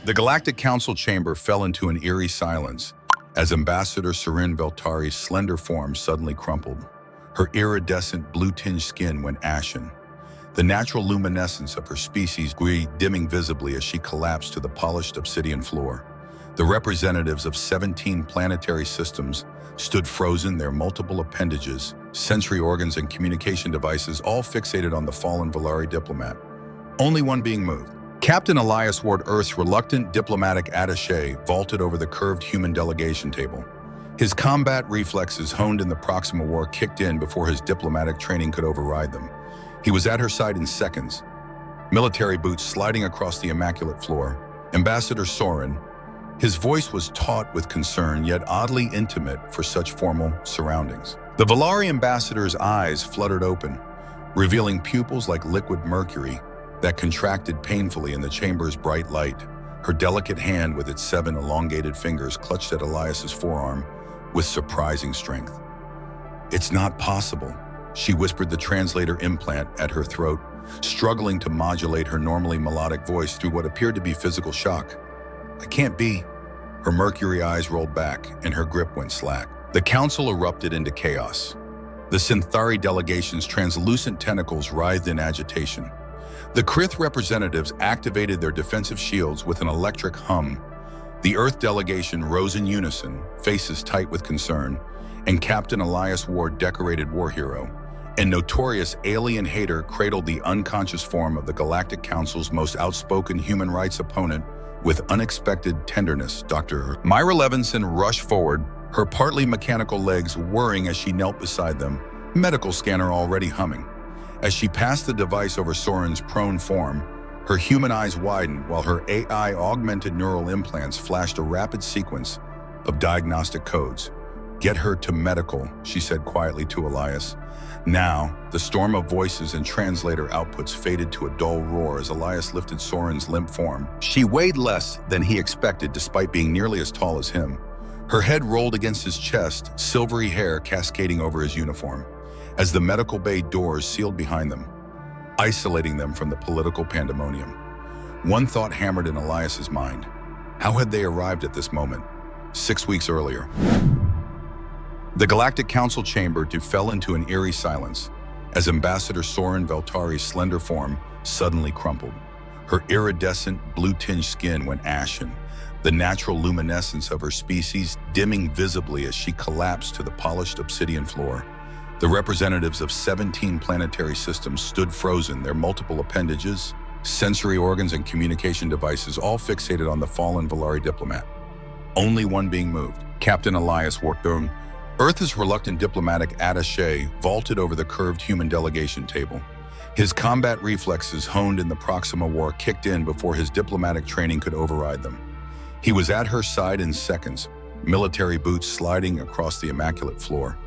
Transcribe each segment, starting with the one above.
The Galactic Council chamber fell into an eerie silence as Ambassador Soryn Veltari's slender form suddenly crumpled. Her iridescent blue-tinged skin went ashen. The natural luminescence of her species grew dimming visibly as she collapsed to the polished obsidian floor. The representatives of 17 planetary systems stood frozen, their multiple appendages, sensory organs, and communication devices all fixated on the fallen Velari diplomat. Only one being moved. Captain Elias Ward, Earth's reluctant diplomatic attaché, vaulted over the curved human delegation table. His combat reflexes, honed in the Proxima War, kicked in before his diplomatic training could override them. He was at her side in seconds, military boots sliding across the immaculate floor. Ambassador Soryn, his voice was taut with concern, yet oddly intimate for such formal surroundings. The Velari ambassador's eyes fluttered open, revealing pupils like liquid mercury that contracted painfully in the chamber's bright light. Her delicate hand with its 7 elongated fingers clutched at Elias's forearm with surprising strength. "It's not possible," she whispered, the translator implant at her throat, struggling to modulate her normally melodic voice through what appeared to be physical shock. "It can't be." Her mercury eyes rolled back and her grip went slack. The council erupted into chaos. The Synthari delegation's translucent tentacles writhed in agitation. The Krith representatives activated their defensive shields with an electric hum. The Earth delegation rose in unison, faces tight with concern, and Captain Elias Ward, decorated war hero and notorious alien hater, cradled the unconscious form of the Galactic Council's most outspoken human rights opponent with unexpected tenderness. Dr. Myra Levinson rushed forward, her partly mechanical legs whirring as she knelt beside them, medical scanner already humming. As she passed the device over Soryn's prone form, her human eyes widened while her AI-augmented neural implants flashed a rapid sequence of diagnostic codes. "Get her to medical," she said quietly to Elias. Now, the storm of voices and translator outputs faded to a dull roar as Elias lifted Soryn's limp form. She weighed less than he expected despite being nearly as tall as him. Her head rolled against his chest, silvery hair cascading over his uniform, as the medical bay doors sealed behind them, isolating them from the political pandemonium. One thought hammered in Elias's mind. How had they arrived at this moment 6 weeks earlier? The Galactic Council chamber fell into an eerie silence as Ambassador Soryn Veltari's slender form suddenly crumpled. Her iridescent blue-tinged skin went ashen, the natural luminescence of her species dimming visibly as she collapsed to the polished obsidian floor. The representatives of 17 planetary systems stood frozen, their multiple appendages, sensory organs, and communication devices all fixated on the fallen Velari diplomat. Only one being moved. Captain Elias Ward, Earth's reluctant diplomatic attaché, vaulted over the curved human delegation table. His combat reflexes, honed in the Proxima War, kicked in before his diplomatic training could override them. He was at her side in seconds, military boots sliding across the immaculate floor.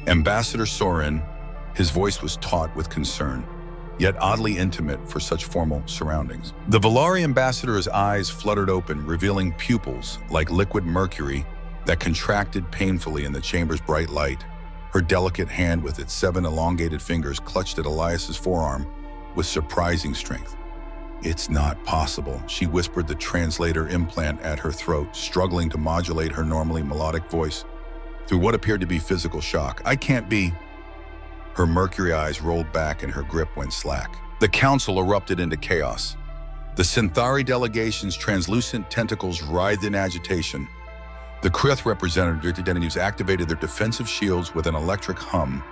Ambassador Soryn, his voice was taut with concern, yet oddly intimate for such formal surroundings. The Velari ambassador's eyes fluttered open, revealing pupils like liquid mercury that contracted painfully in the chamber's bright light. Her delicate hand with its 7 elongated fingers clutched at Elias's forearm with surprising strength. "It's not possible," she whispered, the translator implant at her throat, struggling to modulate her normally melodic voice through what appeared to be physical shock. "I can't be." Her mercury eyes rolled back and her grip went slack. The council erupted into chaos. The Synthari delegation's translucent tentacles writhed in agitation. The Krith representatives activated their defensive shields with an electric hum.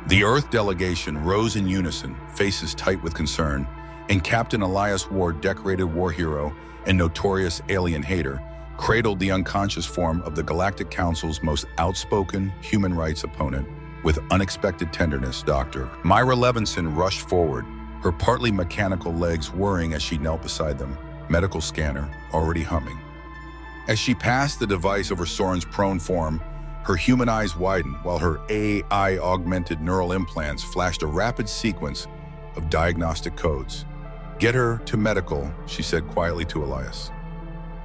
The Earth delegation rose in unison, faces tight with concern, and Captain Elias Ward, decorated war hero and notorious alien hater, cradled the unconscious form of the Galactic Council's most outspoken human rights opponent with unexpected tenderness. Dr. Myra Levinson rushed forward, her partly mechanical legs whirring as she knelt beside them, medical scanner already humming. As she passed the device over Soryn's prone form, her human eyes widened while her AI-augmented neural implants flashed a rapid sequence of diagnostic codes. "Get her to medical," she said quietly to Elias.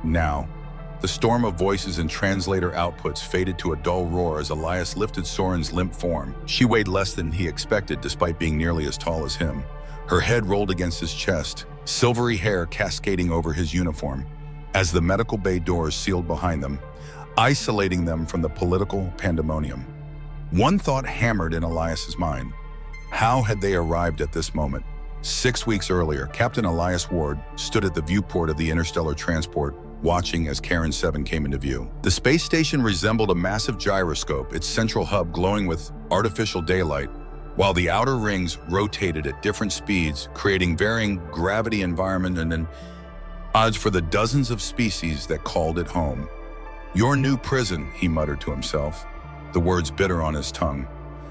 Now, the storm of voices and translator outputs faded to a dull roar as Elias lifted Soryn's limp form. She weighed less than he expected despite being nearly as tall as him. Her head rolled against his chest, silvery hair cascading over his uniform, as the medical bay doors sealed behind them, isolating them from the political pandemonium. One thought hammered in Elias's mind. How had they arrived at this moment? 6 weeks earlier, Captain Elias Ward stood at the viewport of the interstellar transport, watching as Karen 7 came into view. The space station resembled a massive gyroscope, its central hub glowing with artificial daylight, while the outer rings rotated at different speeds, creating varying gravity environment and odds for the dozens of species that called it home. "Your new prison," he muttered to himself, the words bitter on his tongue.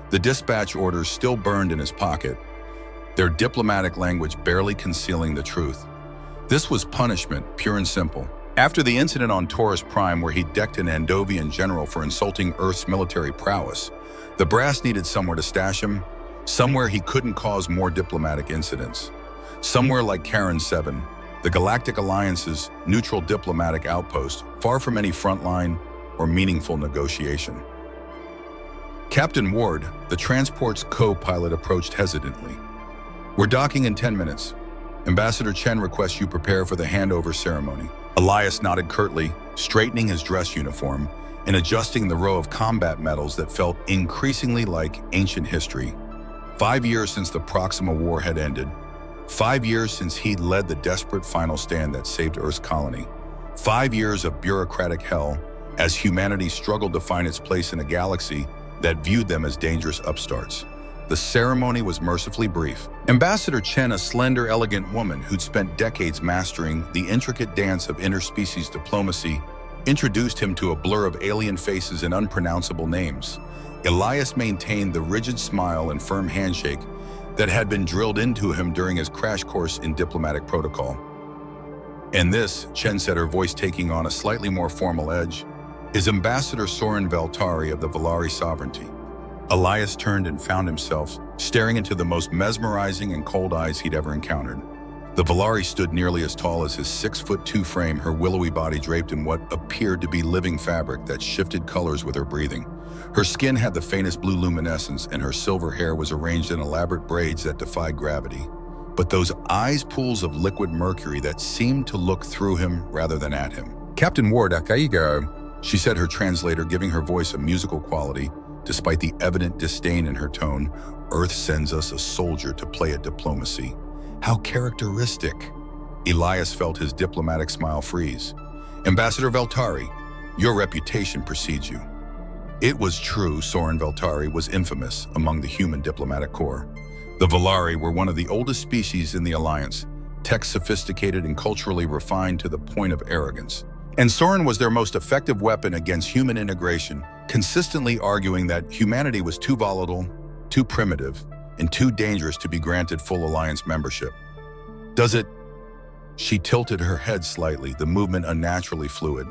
The dispatch orders still burned in his pocket, their diplomatic language barely concealing the truth. This was punishment, pure and simple. After the incident on Taurus Prime where he decked an Andovian general for insulting Earth's military prowess, the brass needed somewhere to stash him, somewhere he couldn't cause more diplomatic incidents. Somewhere like Karen 7, the Galactic Alliance's neutral diplomatic outpost, far from any frontline or meaningful negotiation. Captain Ward, the transport's co-pilot, approached hesitantly. "We're docking in 10 minutes. Ambassador Chen requests you prepare for the handover ceremony." Elias nodded curtly, straightening his dress uniform and adjusting the row of combat medals that felt increasingly like ancient history. 5 years since the Proxima War had ended. 5 years since he'd led the desperate final stand that saved Earth's colony. 5 years of bureaucratic hell as humanity struggled to find its place in a galaxy that viewed them as dangerous upstarts. The ceremony was mercifully brief. Ambassador Chen, a slender, elegant woman who'd spent decades mastering the intricate dance of interspecies diplomacy, introduced him to a blur of alien faces and unpronounceable names. Elias maintained the rigid smile and firm handshake that had been drilled into him during his crash course in diplomatic protocol. "And this," Chen said, her voice taking on a slightly more formal edge, "is Ambassador Soryn Velari of the Velari sovereignty." Elias turned and found himself staring into the most mesmerizing and cold eyes he'd ever encountered. The Velari stood nearly as tall as his 6'2" frame, her willowy body draped in what appeared to be living fabric that shifted colors with her breathing. Her skin had the faintest blue luminescence, and her silver hair was arranged in elaborate braids that defied gravity. But those eyes, pools of liquid mercury that seemed to look through him rather than at him. "Captain Ward, akaigo," she said, her translator giving her voice a musical quality. Despite the evident disdain in her tone, "Earth sends us a soldier to play at diplomacy." How characteristic. Elias felt his diplomatic smile freeze. "Ambassador Velari, your reputation precedes you." It was true, Soryn Velari was infamous among the human diplomatic corps. The Velari were one of the oldest species in the Alliance, tech-sophisticated and culturally refined to the point of arrogance. And Soryn was their most effective weapon against human integration, consistently arguing that humanity was too volatile, too primitive, and too dangerous to be granted full Alliance membership. "Does it?" She tilted her head slightly, the movement unnaturally fluid.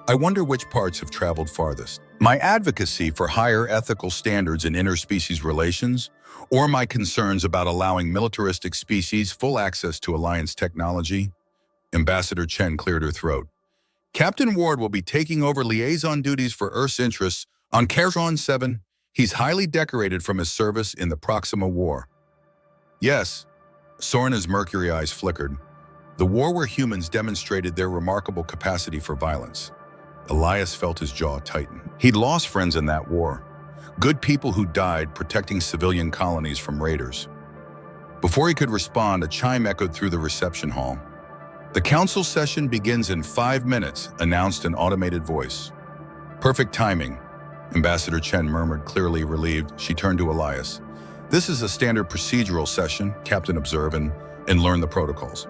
"I wonder which parts have traveled farthest. My advocacy for higher ethical standards in interspecies relations, or my concerns about allowing militaristic species full access to Alliance technology?" Ambassador Chen cleared her throat. "Captain Ward will be taking over liaison duties for Earth's interests on Karen 7. He's highly decorated from his service in the Proxima War." "Yes." Soryn's mercury eyes flickered. "The war where humans demonstrated their remarkable capacity for violence." Elias felt his jaw tighten. He'd lost friends in that war. Good people who died protecting civilian colonies from raiders. Before he could respond, a chime echoed through the reception hall. "The council session begins in 5 minutes, announced an automated voice. "Perfect timing," Ambassador Chen murmured, clearly relieved. She turned to Elias. "This is a standard procedural session, Captain, observe and learn the protocols."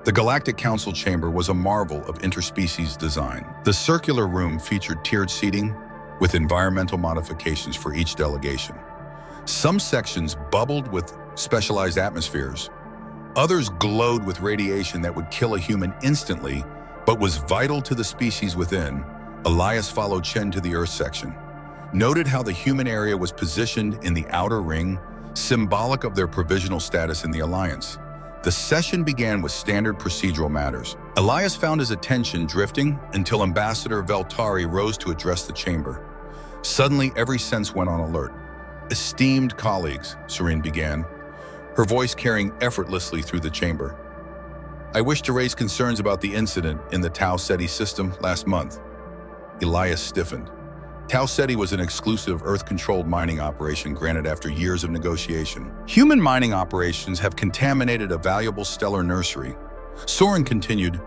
The Galactic Council chamber was a marvel of interspecies design. The circular room featured tiered seating with environmental modifications for each delegation. Some sections bubbled with specialized atmospheres. Others glowed with radiation that would kill a human instantly, but was vital to the species within. Elias followed Chen to the Earth section, noted how the human area was positioned in the outer ring, symbolic of their provisional status in the Alliance. The session began with standard procedural matters. Elias found his attention drifting until Ambassador Velari rose to address the chamber. Suddenly, every sense went on alert. "Esteemed colleagues," Soryn began, her voice carrying effortlessly through the chamber. I wish to raise concerns about the incident in the Tau Ceti system last month. Elias stiffened. Tau Ceti was an exclusive Earth-controlled mining operation granted after years of negotiation. Human mining operations have contaminated a valuable stellar nursery. Soryn continued,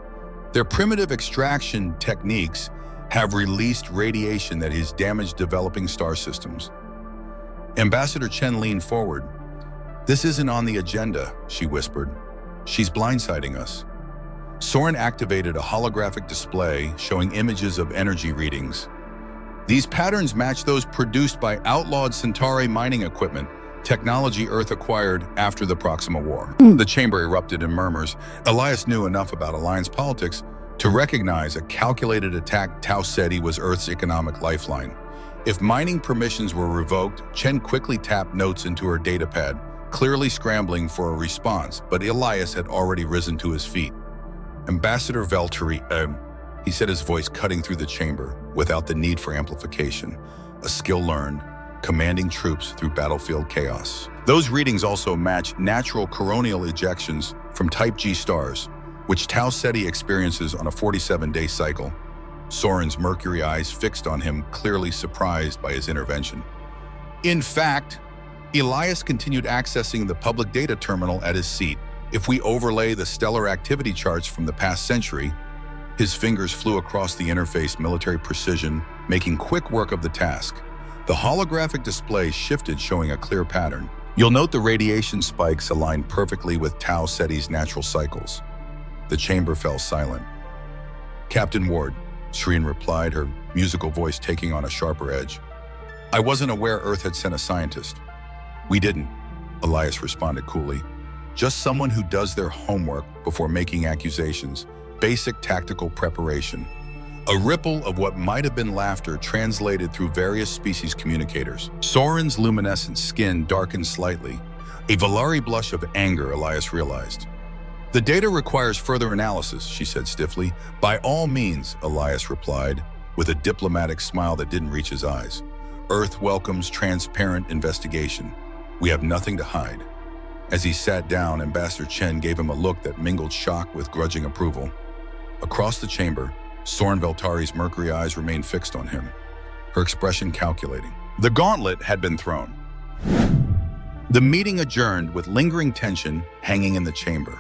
their primitive extraction techniques have released radiation that has damaged developing star systems. Ambassador Chen leaned forward. This isn't on the agenda, she whispered. She's blindsiding us. Soryn activated a holographic display showing images of energy readings. These patterns match those produced by outlawed Centauri mining equipment, technology Earth acquired after the Proxima War. The chamber erupted in murmurs. Elias knew enough about Alliance politics to recognize a calculated attack Tau Ceti was Earth's economic lifeline. If mining permissions were revoked, Chen quickly tapped notes into her datapad, clearly scrambling for a response, but Elias had already risen to his feet. Ambassador Velari, he said, his voice cutting through the chamber without the need for amplification, a skill learned, commanding troops through battlefield chaos. Those readings also match natural coronal ejections from Type G stars, which Tau Ceti experiences on a 47-day cycle. Soryn's mercury eyes fixed on him, clearly surprised by his intervention. In fact, Elias continued accessing the public data terminal at his seat. If we overlay the stellar activity charts from the past century, his fingers flew across the interface military precision, making quick work of the task. The holographic display shifted, showing a clear pattern. You'll note the radiation spikes aligned perfectly with Tau Ceti's natural cycles. The chamber fell silent. Captain Ward, Soryn replied, her musical voice taking on a sharper edge. I wasn't aware Earth had sent a scientist. We didn't, Elias responded coolly. Just someone who does their homework before making accusations. Basic tactical preparation. A ripple of what might have been laughter translated through various species communicators. Soryn's luminescent skin darkened slightly. A Velari blush of anger, Elias realized. The data requires further analysis, she said stiffly. By all means, Elias replied, with a diplomatic smile that didn't reach his eyes. Earth welcomes transparent investigation. We have nothing to hide. As he sat down, Ambassador Chen gave him a look that mingled shock with grudging approval. Across the chamber, Soryn Veltari's mercury eyes remained fixed on him, her expression calculating. The gauntlet had been thrown. The meeting adjourned with lingering tension hanging in the chamber.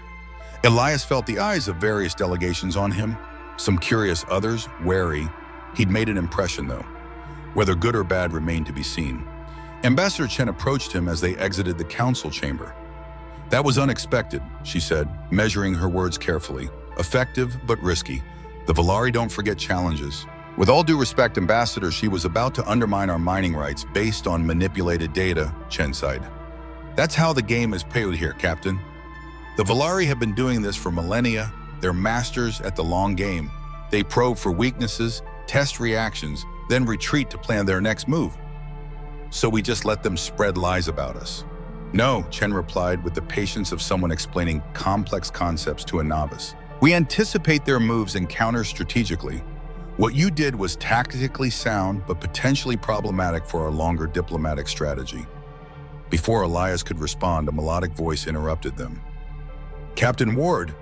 Elias felt the eyes of various delegations on him, some curious, others wary. He'd made an impression, though. Whether good or bad remained to be seen. Ambassador Chen approached him as they exited the council chamber. That was unexpected, she said, measuring her words carefully. Effective, but risky. The Velari don't forget challenges. With all due respect, Ambassador, she was about to undermine our mining rights based on manipulated data, Chen sighed. That's how the game is played here, Captain. The Velari have been doing this for millennia. They're masters at the long game. They probe for weaknesses, test reactions, then retreat to plan their next move. So we just let them spread lies about us. No, Chen replied with the patience of someone explaining complex concepts to a novice. We anticipate their moves and counter strategically. What you did was tactically sound, but potentially problematic for our longer diplomatic strategy. Before Elias could respond, a melodic voice interrupted them. Captain Ward!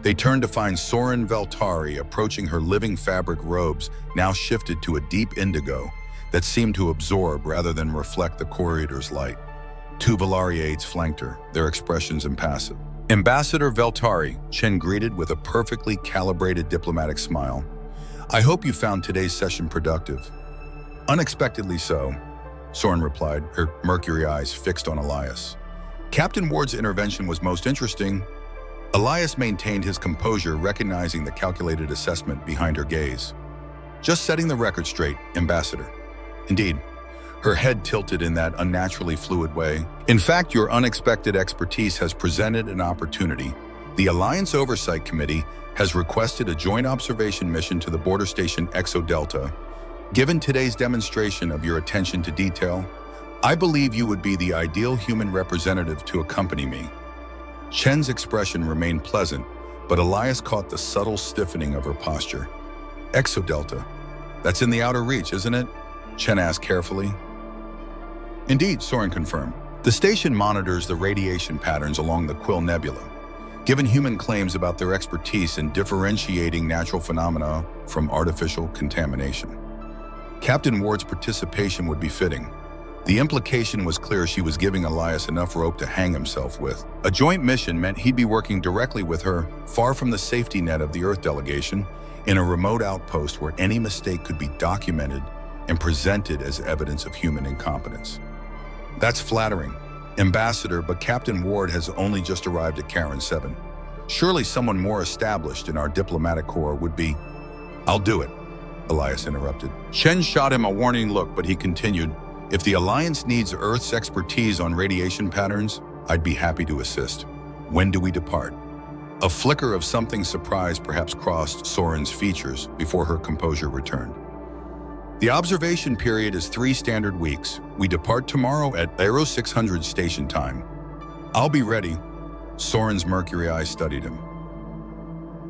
They turned to find Soryn Velari approaching her living fabric robes, now shifted to a deep indigo that seemed to absorb rather than reflect the corridor's light. Two Velari aides flanked her, their expressions impassive. Ambassador Velari, Chen greeted with a perfectly calibrated diplomatic smile. I hope you found today's session productive. Unexpectedly so, Soryn replied, her mercury eyes fixed on Elias. Captain Ward's intervention was most interesting. Elias maintained his composure, recognizing the calculated assessment behind her gaze. Just setting the record straight, Ambassador. Indeed, her head tilted in that unnaturally fluid way. In fact, your unexpected expertise has presented an opportunity. The Alliance Oversight Committee has requested a joint observation mission to the border station Exodelta. Given today's demonstration of your attention to detail, I believe you would be the ideal human representative to accompany me. Chen's expression remained pleasant, but Elias caught the subtle stiffening of her posture. Exodelta. That's in the outer reach, isn't it? Chen asked carefully. Indeed, Soryn confirmed. The station monitors the radiation patterns along the Quill Nebula. given human claims about their expertise in differentiating natural phenomena from artificial contamination. Captain Ward's participation would be fitting. The implication was clear: she was giving Elias enough rope to hang himself with. A joint mission meant he'd be working directly with her, far from the safety net of the Earth delegation, in a remote outpost where any mistake could be documented and presented as evidence of human incompetence. That's flattering, Ambassador, but Captain Ward has only just arrived at Karen 7. Surely someone more established in our diplomatic corps would be... I'll do it, Elias interrupted. Chen shot him a warning look, but he continued, if the Alliance needs Earth's expertise on radiation patterns, I'd be happy to assist. When do we depart? A flicker of something surprised perhaps crossed Soryn's features before her composure returned. The observation period is 3 standard weeks. We depart tomorrow at Aero 600 station time. I'll be ready. Soryn's mercury eyes studied him.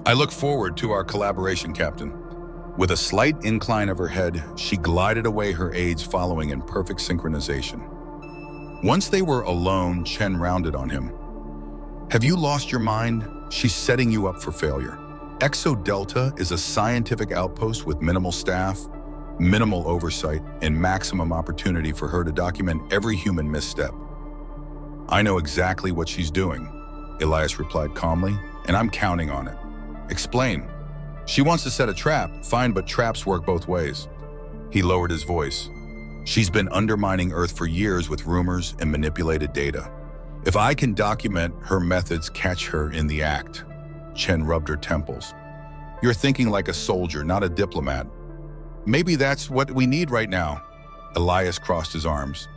I look forward to our collaboration, Captain. With a slight incline of her head, she glided away, her aides following in perfect synchronization. Once they were alone, Chen rounded on him. Have you lost your mind? She's setting you up for failure. Exo Delta is a scientific outpost with minimal staff, minimal oversight, and maximum opportunity for her to document every human misstep. I know exactly what she's doing, Elias replied calmly, and I'm counting on it. Explain. She wants to set a trap. Fine, but traps work both ways. He lowered his voice. She's been undermining Earth for years with rumors and manipulated data. If I can document her methods, catch her in the act. Chen rubbed her temples. You're thinking like a soldier, not a diplomat. Maybe that's what we need right now. Elias crossed his arms.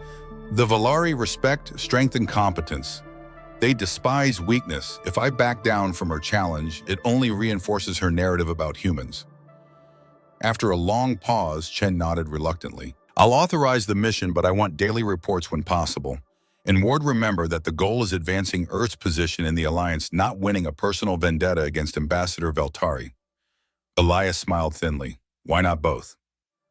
The Velari respect strength and competence. They despise weakness. If I back down from her challenge, it only reinforces her narrative about humans. After a long pause, Chen nodded reluctantly. I'll authorize the mission, but I want daily reports when possible. And Ward, remember that the goal is advancing Earth's position in the Alliance, not winning a personal vendetta against Ambassador Velari. Elias smiled thinly. Why not both?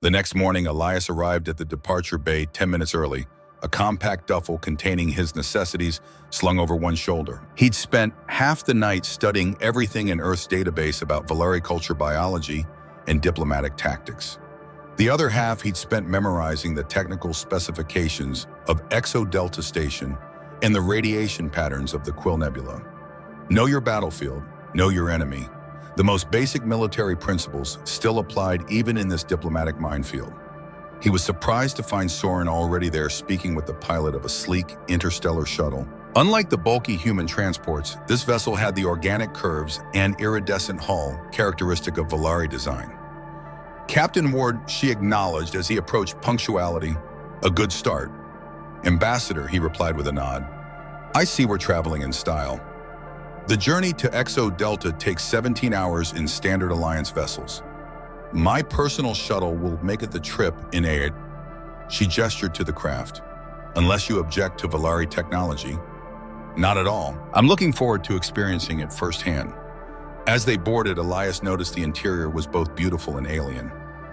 The next morning, Elias arrived at the departure bay 10 minutes early, a compact duffel containing his necessities slung over one shoulder. He'd spent half the night studying everything in Earth's database about Velari culture, biology, and diplomatic tactics. The other half he'd spent memorizing the technical specifications of Exo Delta Station and the radiation patterns of the Quill Nebula. Know your battlefield, know your enemy. The most basic military principles still applied even in this diplomatic minefield. He was surprised to find Soryn already there, speaking with the pilot of a sleek interstellar shuttle. Unlike the bulky human transports, this vessel had the organic curves and iridescent hull characteristic of Velari design. Captain Ward, she acknowledged as he approached punctuality. A good start. Ambassador, he replied with a nod. I see we're traveling in style. The journey to Exo Delta takes 17 hours in standard Alliance vessels. My personal shuttle will make it the trip in 8. She gestured to the craft. Unless you object to Velari technology. Not at all. I'm looking forward to experiencing it firsthand. As they boarded, Elias noticed the interior was both beautiful and alien.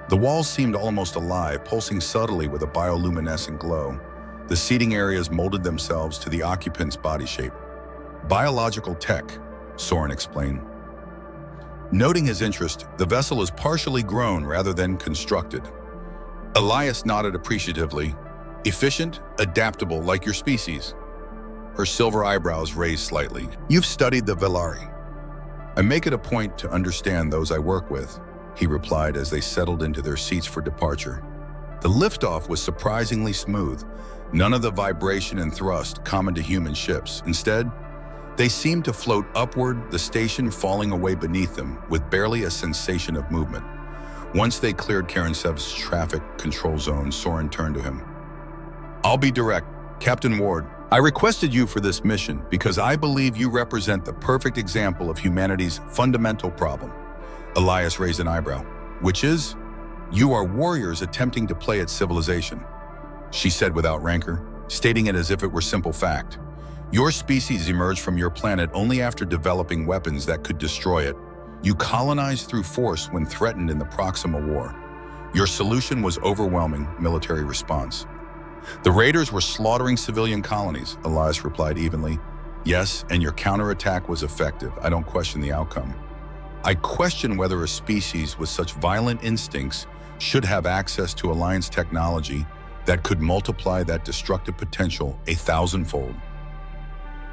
The walls seemed almost alive, pulsing subtly with a bioluminescent glow. The seating areas molded themselves to the occupant's body shape. Biological tech, Soryn explained. Noting his interest, the vessel is partially grown rather than constructed. Elias nodded appreciatively. Efficient, adaptable, like your species. Her silver eyebrows raised slightly. You've studied the Velari. I make it a point to understand those I work with, he replied as they settled into their seats for departure. The liftoff was surprisingly smooth, none of the vibration and thrust common to human ships. Instead, they seemed to float upward, the station falling away beneath them with barely a sensation of movement. Once they cleared Karen 7's traffic control zone, Soryn turned to him. I'll be direct. Captain Ward, I requested you for this mission because I believe you represent the perfect example of humanity's fundamental problem. Elias raised an eyebrow. Which is? You are warriors attempting to play at civilization, she said without rancor, stating it as if it were simple fact. Your species emerged from your planet only after developing weapons that could destroy it. You colonized through force when threatened in the Proxima War. Your solution was overwhelming military response. The raiders were slaughtering civilian colonies, Elias replied evenly. Yes, and your counterattack was effective. I don't question the outcome. I question whether a species with such violent instincts should have access to Alliance technology that could multiply that destructive potential 1,000-fold.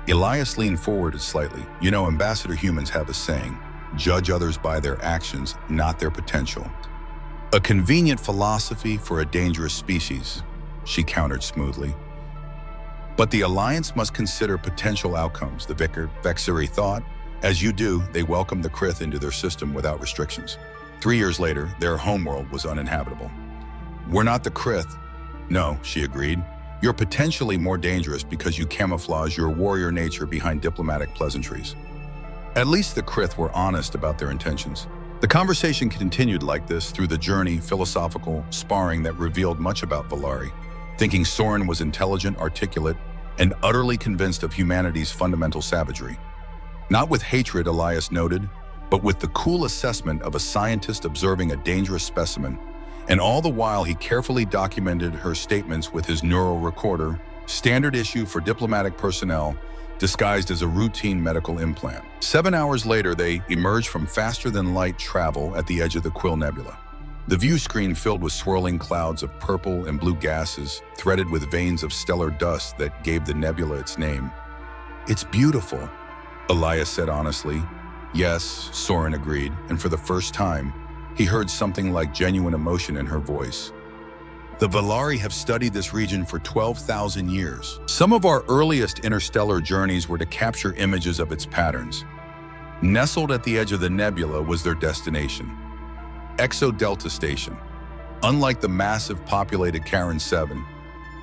Elias leaned forward slightly. You know, Ambassador humans have a saying, judge others by their actions, not their potential. A convenient philosophy for a dangerous species, she countered smoothly. But the Alliance must consider potential outcomes, the Vexari thought. As you do, they welcomed the Krith into their system without restrictions. 3 years later, their homeworld was uninhabitable. We're not the Krith. No, she agreed. You're potentially more dangerous because you camouflage your warrior nature behind diplomatic pleasantries. At least the Krith were honest about their intentions. The conversation continued like this through the journey, philosophical sparring that revealed much about Velari. Thinking Soryn was intelligent, articulate, and utterly convinced of humanity's fundamental savagery. Not with hatred, Elias noted, but with the cool assessment of a scientist observing a dangerous specimen. And all the while he carefully documented her statements with his neural recorder, standard issue for diplomatic personnel, disguised as a routine medical implant. 7 hours later, they emerged from faster-than-light travel at the edge of the Quill Nebula. The view screen filled with swirling clouds of purple and blue gases, threaded with veins of stellar dust that gave the nebula its name. It's beautiful, Elias said honestly. Yes, Soryn agreed, and for the first time, he heard something like genuine emotion in her voice. The Velari have studied this region for 12,000 years. Some of our earliest interstellar journeys were to capture images of its patterns. Nestled at the edge of the nebula was their destination. Exodelta Station. Unlike the massive populated Charon 7,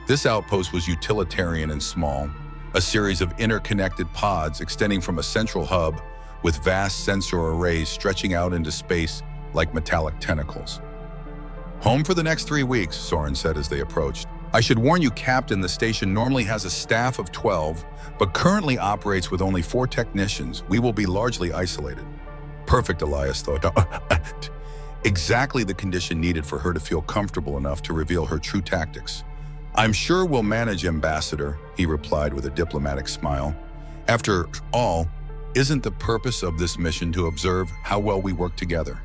this outpost was utilitarian and small, a series of interconnected pods extending from a central hub with vast sensor arrays stretching out into space like metallic tentacles. Home for the next 3 weeks, Soryn said as they approached. I should warn you, Captain, the station normally has a staff of 12, but currently operates with only 4 technicians. We will be largely isolated. Perfect, Elias thought. Exactly the condition needed for her to feel comfortable enough to reveal her true tactics. I'm sure we'll manage, Ambassador, he replied with a diplomatic smile. After all, isn't the purpose of this mission to observe how well we work together?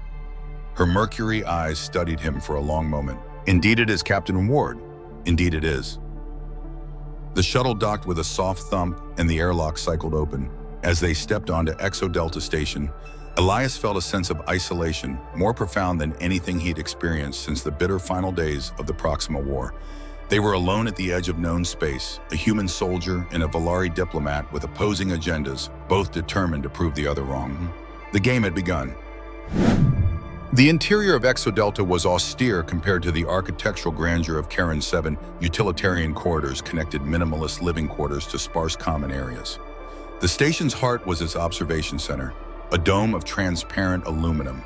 Her mercury eyes studied him for a long moment. Indeed it is, Captain Ward. Indeed it is. The shuttle docked with a soft thump and the airlock cycled open. As they stepped onto Exodelta Station, Elias felt a sense of isolation, more profound than anything he'd experienced since the bitter final days of the Proxima War. They were alone at the edge of known space, a human soldier and a Velari diplomat with opposing agendas, both determined to prove the other wrong. The game had begun. The interior of Exodelta was austere compared to the architectural grandeur of Charon 7. Utilitarian corridors connected minimalist living quarters to sparse common areas. The station's heart was its observation center, a dome of transparent aluminum,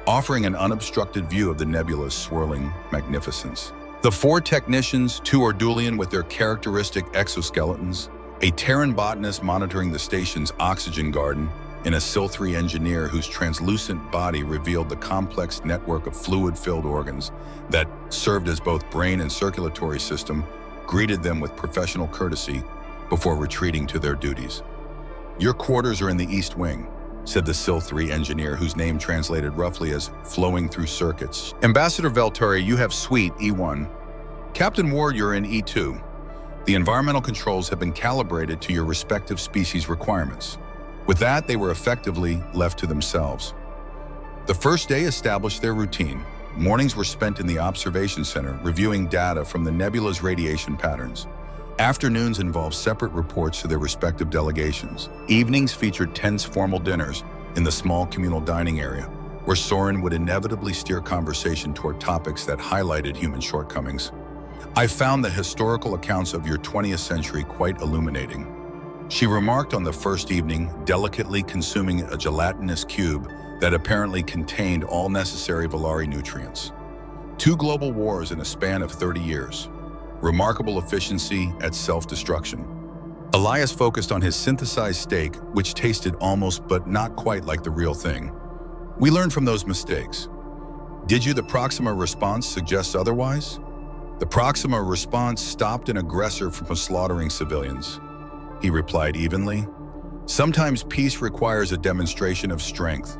offering an unobstructed view of the nebula's swirling magnificence. The 4 technicians, 2 Ordulian with their characteristic exoskeletons, a Terran botanist monitoring the station's oxygen garden, and a Sil-3 engineer whose translucent body revealed the complex network of fluid-filled organs that served as both brain and circulatory system, greeted them with professional courtesy before retreating to their duties. Your quarters are in the East Wing, said the Sil-3 engineer, whose name translated roughly as flowing through circuits. Ambassador Veltari, you have Suite E1. Captain Ward, you're in E2. The environmental controls have been calibrated to your respective species requirements. With that, they were effectively left to themselves. The first day established their routine. Mornings were spent in the observation center, reviewing data from the nebula's radiation patterns. Afternoons involved separate reports to their respective delegations. Evenings featured tense formal dinners in the small communal dining area, where Soryn would inevitably steer conversation toward topics that highlighted human shortcomings. I found the historical accounts of your 20th century quite illuminating, she remarked on the first evening, delicately consuming a gelatinous cube that apparently contained all necessary Velari nutrients. 2 global wars in a span of 30 years. Remarkable efficiency at self-destruction. Elias focused on his synthesized steak, which tasted almost but not quite like the real thing. We learned from those mistakes. Did you? The Proxima response suggests otherwise? The Proxima response stopped an aggressor from slaughtering civilians. he replied evenly. Sometimes peace requires a demonstration of strength.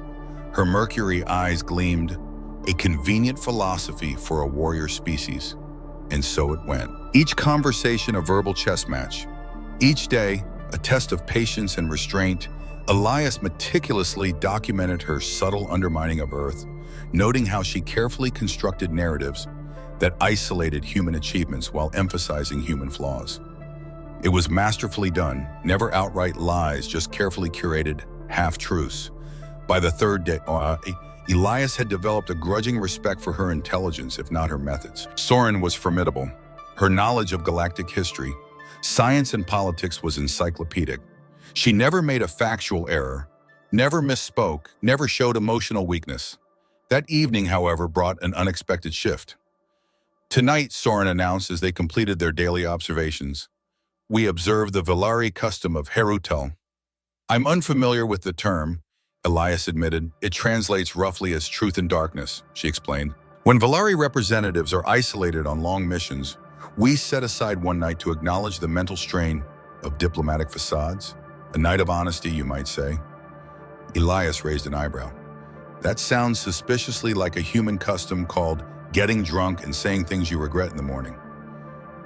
Her mercury eyes gleamed, a convenient philosophy for a warrior species. And so it went. Each conversation a verbal chess match. Each day, a test of patience and restraint. Elias meticulously documented her subtle undermining of Earth, noting how she carefully constructed narratives that isolated human achievements while emphasizing human flaws. It was masterfully done, never outright lies, just carefully curated half-truths. By the third day, Elias had developed a grudging respect for her intelligence, if not her methods. Soryn was formidable. Her knowledge of galactic history, science, and politics was encyclopedic. She never made a factual error, never misspoke, never showed emotional weakness. That evening, however, brought an unexpected shift. Tonight, Soryn announced as they completed their daily observations, "We observe the Velari custom of Herutel." "I'm unfamiliar with the term," Elias admitted. "It translates roughly as truth in darkness," she explained. "When Velari representatives are isolated on long missions, we set aside one night to acknowledge the mental strain of diplomatic facades. A night of honesty, you might say." Elias raised an eyebrow. "That sounds suspiciously like a human custom called getting drunk and saying things you regret in the morning."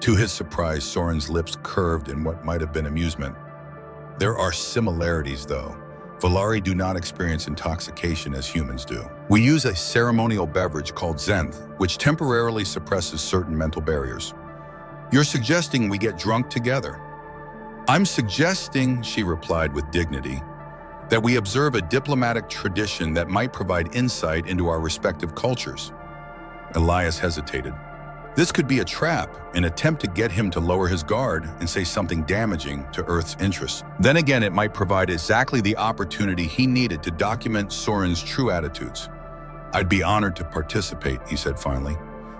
To his surprise, Soryn's lips curved in what might have been amusement. "There are similarities, though. Velari do not experience intoxication as humans do. We use a ceremonial beverage called zenth, which temporarily suppresses certain mental barriers." "You're suggesting we get drunk together?" "I'm suggesting," she replied with dignity, "that we observe a diplomatic tradition that might provide insight into our respective cultures." Elias hesitated. This could be a trap, an attempt to get him to lower his guard and say something damaging to Earth's interests. Then again, it might provide exactly the opportunity he needed to document Soryn's true attitudes. "I'd be honored to participate," he said finally.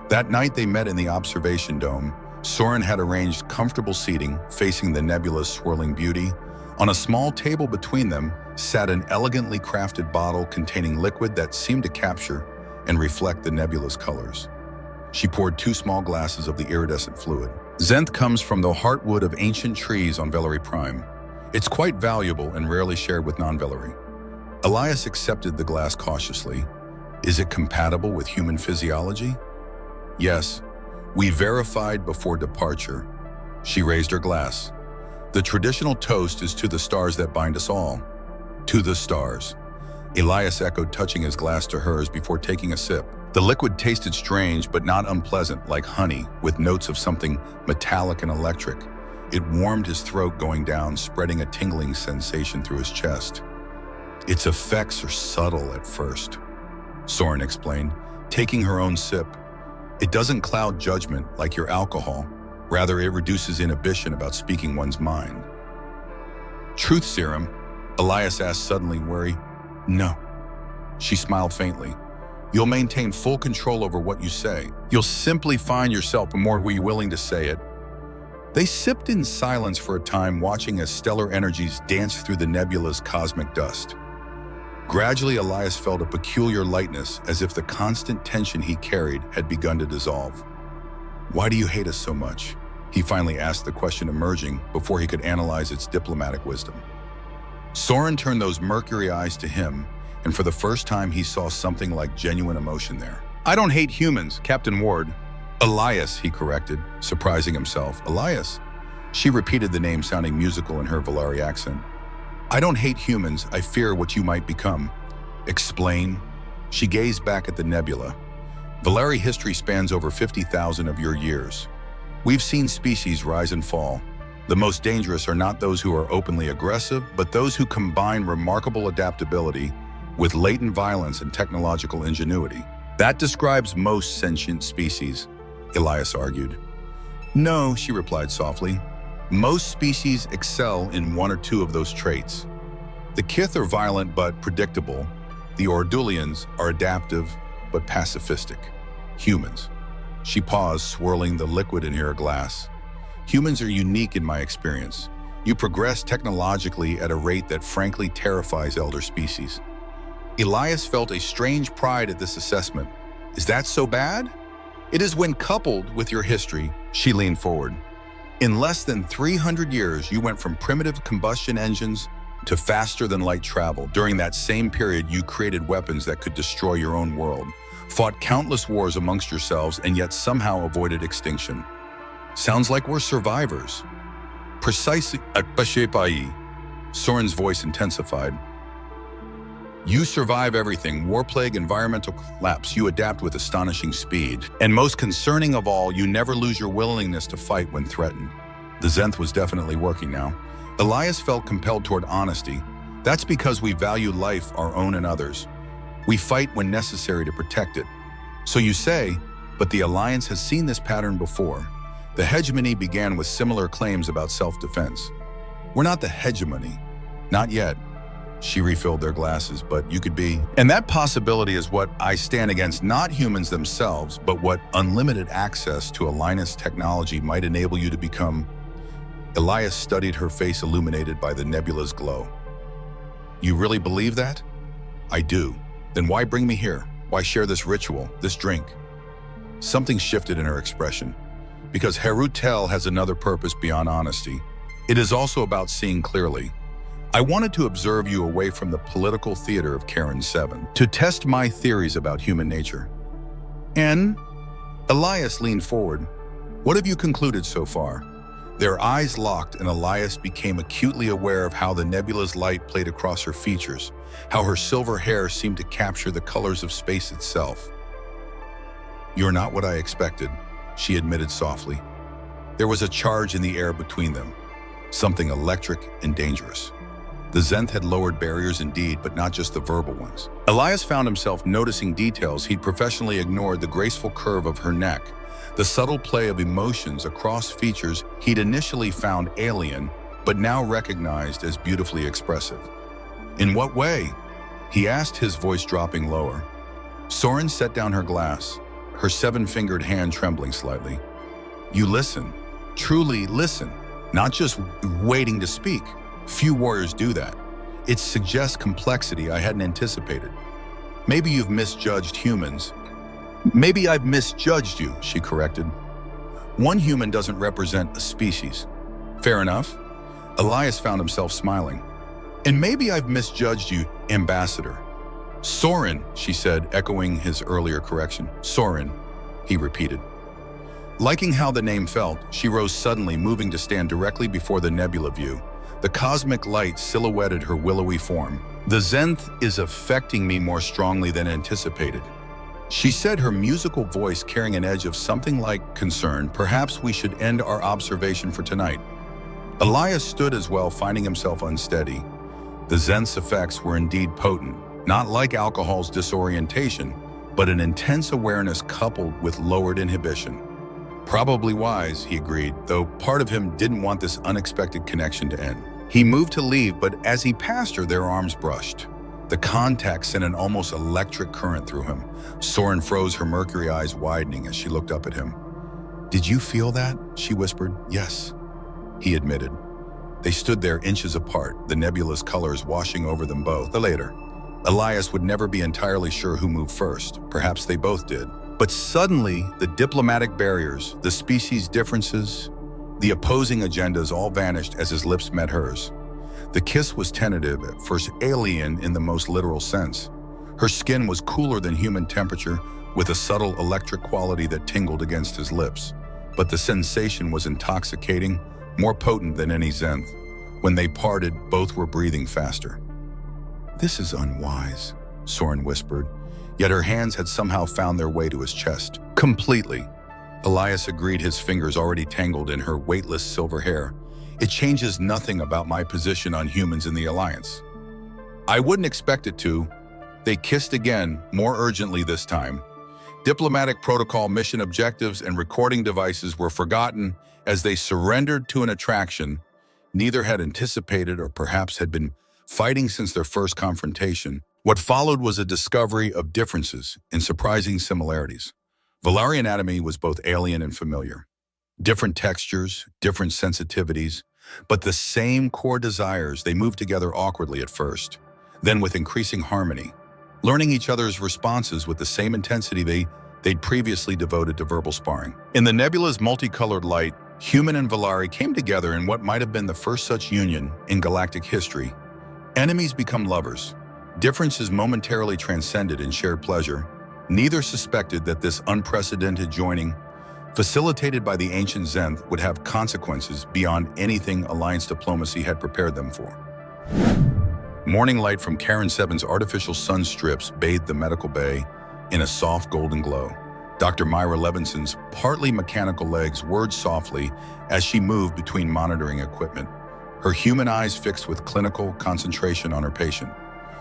That night they met in the observation dome. Soryn had arranged comfortable seating, facing the nebula's swirling beauty. On a small table between them sat an elegantly crafted bottle containing liquid that seemed to capture and reflect the nebula's colors. She poured 2 small glasses of the iridescent fluid. "Zenth comes from the heartwood of ancient trees on Velari Prime. It's quite valuable and rarely shared with non-Velari." Elias accepted the glass cautiously. "Is it compatible with human physiology?" "Yes. We verified before departure." She raised her glass. "The traditional toast is to the stars that bind us all." "To the stars," Elias echoed, touching his glass to hers before taking a sip. The liquid tasted strange but not unpleasant, like honey, with notes of something metallic and electric. It warmed his throat going down, spreading a tingling sensation through his chest. "Its effects are subtle at first," Soryn explained, taking her own sip. "It doesn't cloud judgment like your alcohol. Rather, it reduces inhibition about speaking one's mind." "Truth serum?" Elias asked suddenly, worried. "No." She smiled faintly. "You'll maintain full control over what you say. You'll simply find yourself more willing to say it." They sipped in silence for a time, watching as stellar energies danced through the nebula's cosmic dust. Gradually, Elias felt a peculiar lightness, as if the constant tension he carried had begun to dissolve. "Why do you hate us so much?" he finally asked, the question emerging before he could analyze its diplomatic wisdom. Soryn turned those mercury eyes to him, and for the first time he saw something like genuine emotion there. "I don't hate humans, Captain Ward." "Elias," he corrected, surprising himself. "Elias?" She repeated the name, sounding musical in her Velari accent. "I don't hate humans, I fear what you might become." "Explain." She gazed back at the nebula. "Velari history spans over 50,000 of your years. We've seen species rise and fall. The most dangerous are not those who are openly aggressive, but those who combine remarkable adaptability with latent violence and technological ingenuity. That describes most sentient species," Elias argued. "No," she replied softly. "Most species excel in 1 or 2 of those traits. The Kith are violent but predictable. The Ordulians are adaptive but pacifistic. Humans." She paused, swirling the liquid in her glass. "Humans are unique in my experience. You progress technologically at a rate that frankly terrifies elder species." Elias felt a strange pride at this assessment. "Is that so bad?" "It is when coupled with your history," she leaned forward. In less than 300 years, you went from primitive combustion engines to faster-than-light travel. During that same period, you created weapons that could destroy your own world, fought countless wars amongst yourselves, and yet somehow avoided extinction. Sounds like we're survivors. Precisely, Soryn's voice intensified. You survive everything, war plague, environmental collapse. You adapt with astonishing speed. And most concerning of all, you never lose your willingness to fight when threatened. The Zenth was definitely working now. Elias felt compelled toward honesty. That's because we value life, our own and others. We fight when necessary to protect it. So you say, but the Alliance has seen this pattern before. The hegemony began with similar claims about self-defense. We're not the hegemony. Not yet. She refilled their glasses, but you could be. And that possibility is what I stand against, not humans themselves, but what unlimited access to Alliance technology might enable you to become. Elias studied her face illuminated by the nebula's glow. You really believe that? I do. Then why bring me here? Why share this ritual, this drink? Something shifted in her expression. Because Herutel has another purpose beyond honesty. It is also about seeing clearly. I wanted to observe you away from the political theater of Karen 7, to test my theories about human nature. And Elias leaned forward. What have you concluded so far? Their eyes locked, and Elias became acutely aware of how the nebula's light played across her features, how her silver hair seemed to capture the colors of space itself. You're not what I expected, she admitted softly. There was a charge in the air between them, something electric and dangerous. The Zenth had lowered barriers indeed, but not just the verbal ones. Elias found himself noticing details he'd professionally ignored: the graceful curve of her neck, the subtle play of emotions across features he'd initially found alien, but now recognized as beautifully expressive. In what way? He asked, his voice dropping lower. Soryn set down her glass, her seven-fingered hand trembling slightly. You listen, truly listen, not just waiting to speak. Few warriors do that. It suggests complexity I hadn't anticipated. Maybe you've misjudged humans. Maybe I've misjudged you, she corrected. One human doesn't represent a species. Fair enough. Elias found himself smiling. And maybe I've misjudged you, Ambassador. Soryn, she said, echoing his earlier correction. Soryn, he repeated. Liking how the name felt, she rose suddenly, moving to stand directly before the nebula view. The cosmic light silhouetted her willowy form. The Zenth is affecting me more strongly than anticipated, she said, her musical voice carrying an edge of something like concern. Perhaps we should end our observation for tonight. Elias stood as well, finding himself unsteady. The Zenth's effects were indeed potent, not like alcohol's disorientation, but an intense awareness coupled with lowered inhibition. Probably wise, he agreed, though part of him didn't want this unexpected connection to end. He moved to leave, but as he passed her, their arms brushed. The contact sent an almost electric current through him. Soryn froze, her mercury eyes widening as she looked up at him. Did you feel that? She whispered. Yes, he admitted. They stood there inches apart, the nebulous colors washing over them both. Later, Elias would never be entirely sure who moved first. Perhaps they both did. But suddenly, the diplomatic barriers, the species differences, the opposing agendas all vanished as his lips met hers. The kiss was tentative, at first alien in the most literal sense. Her skin was cooler than human temperature, with a subtle electric quality that tingled against his lips. But the sensation was intoxicating, more potent than any Zenth. When they parted, both were breathing faster. This is unwise, Soryn whispered, yet her hands had somehow found their way to his chest. Completely. Elias agreed, his fingers already tangled in her weightless silver hair. It changes nothing about my position on humans in the Alliance. I wouldn't expect it to. They kissed again, more urgently this time. Diplomatic protocol, mission objectives, and recording devices were forgotten as they surrendered to an attraction neither had anticipated or perhaps had been fighting since their first confrontation. What followed was a discovery of differences and surprising similarities. Velari anatomy was both alien and familiar. Different textures, different sensitivities, but the same core desires. They moved together awkwardly at first, then with increasing harmony, learning each other's responses with the same intensity they'd previously devoted to verbal sparring. In the nebula's multicolored light, Human and Velari came together in what might have been the first such union in galactic history. Enemies become lovers. Differences momentarily transcended in shared pleasure. Neither suspected that this unprecedented joining, facilitated by the ancient Zenth, would have consequences beyond anything Alliance diplomacy had prepared them for. Morning light from Karen 7's artificial sun strips bathed the medical bay in a soft golden glow. Dr. Myra Levinson's partly mechanical legs whirred softly as she moved between monitoring equipment, her human eyes fixed with clinical concentration on her patient.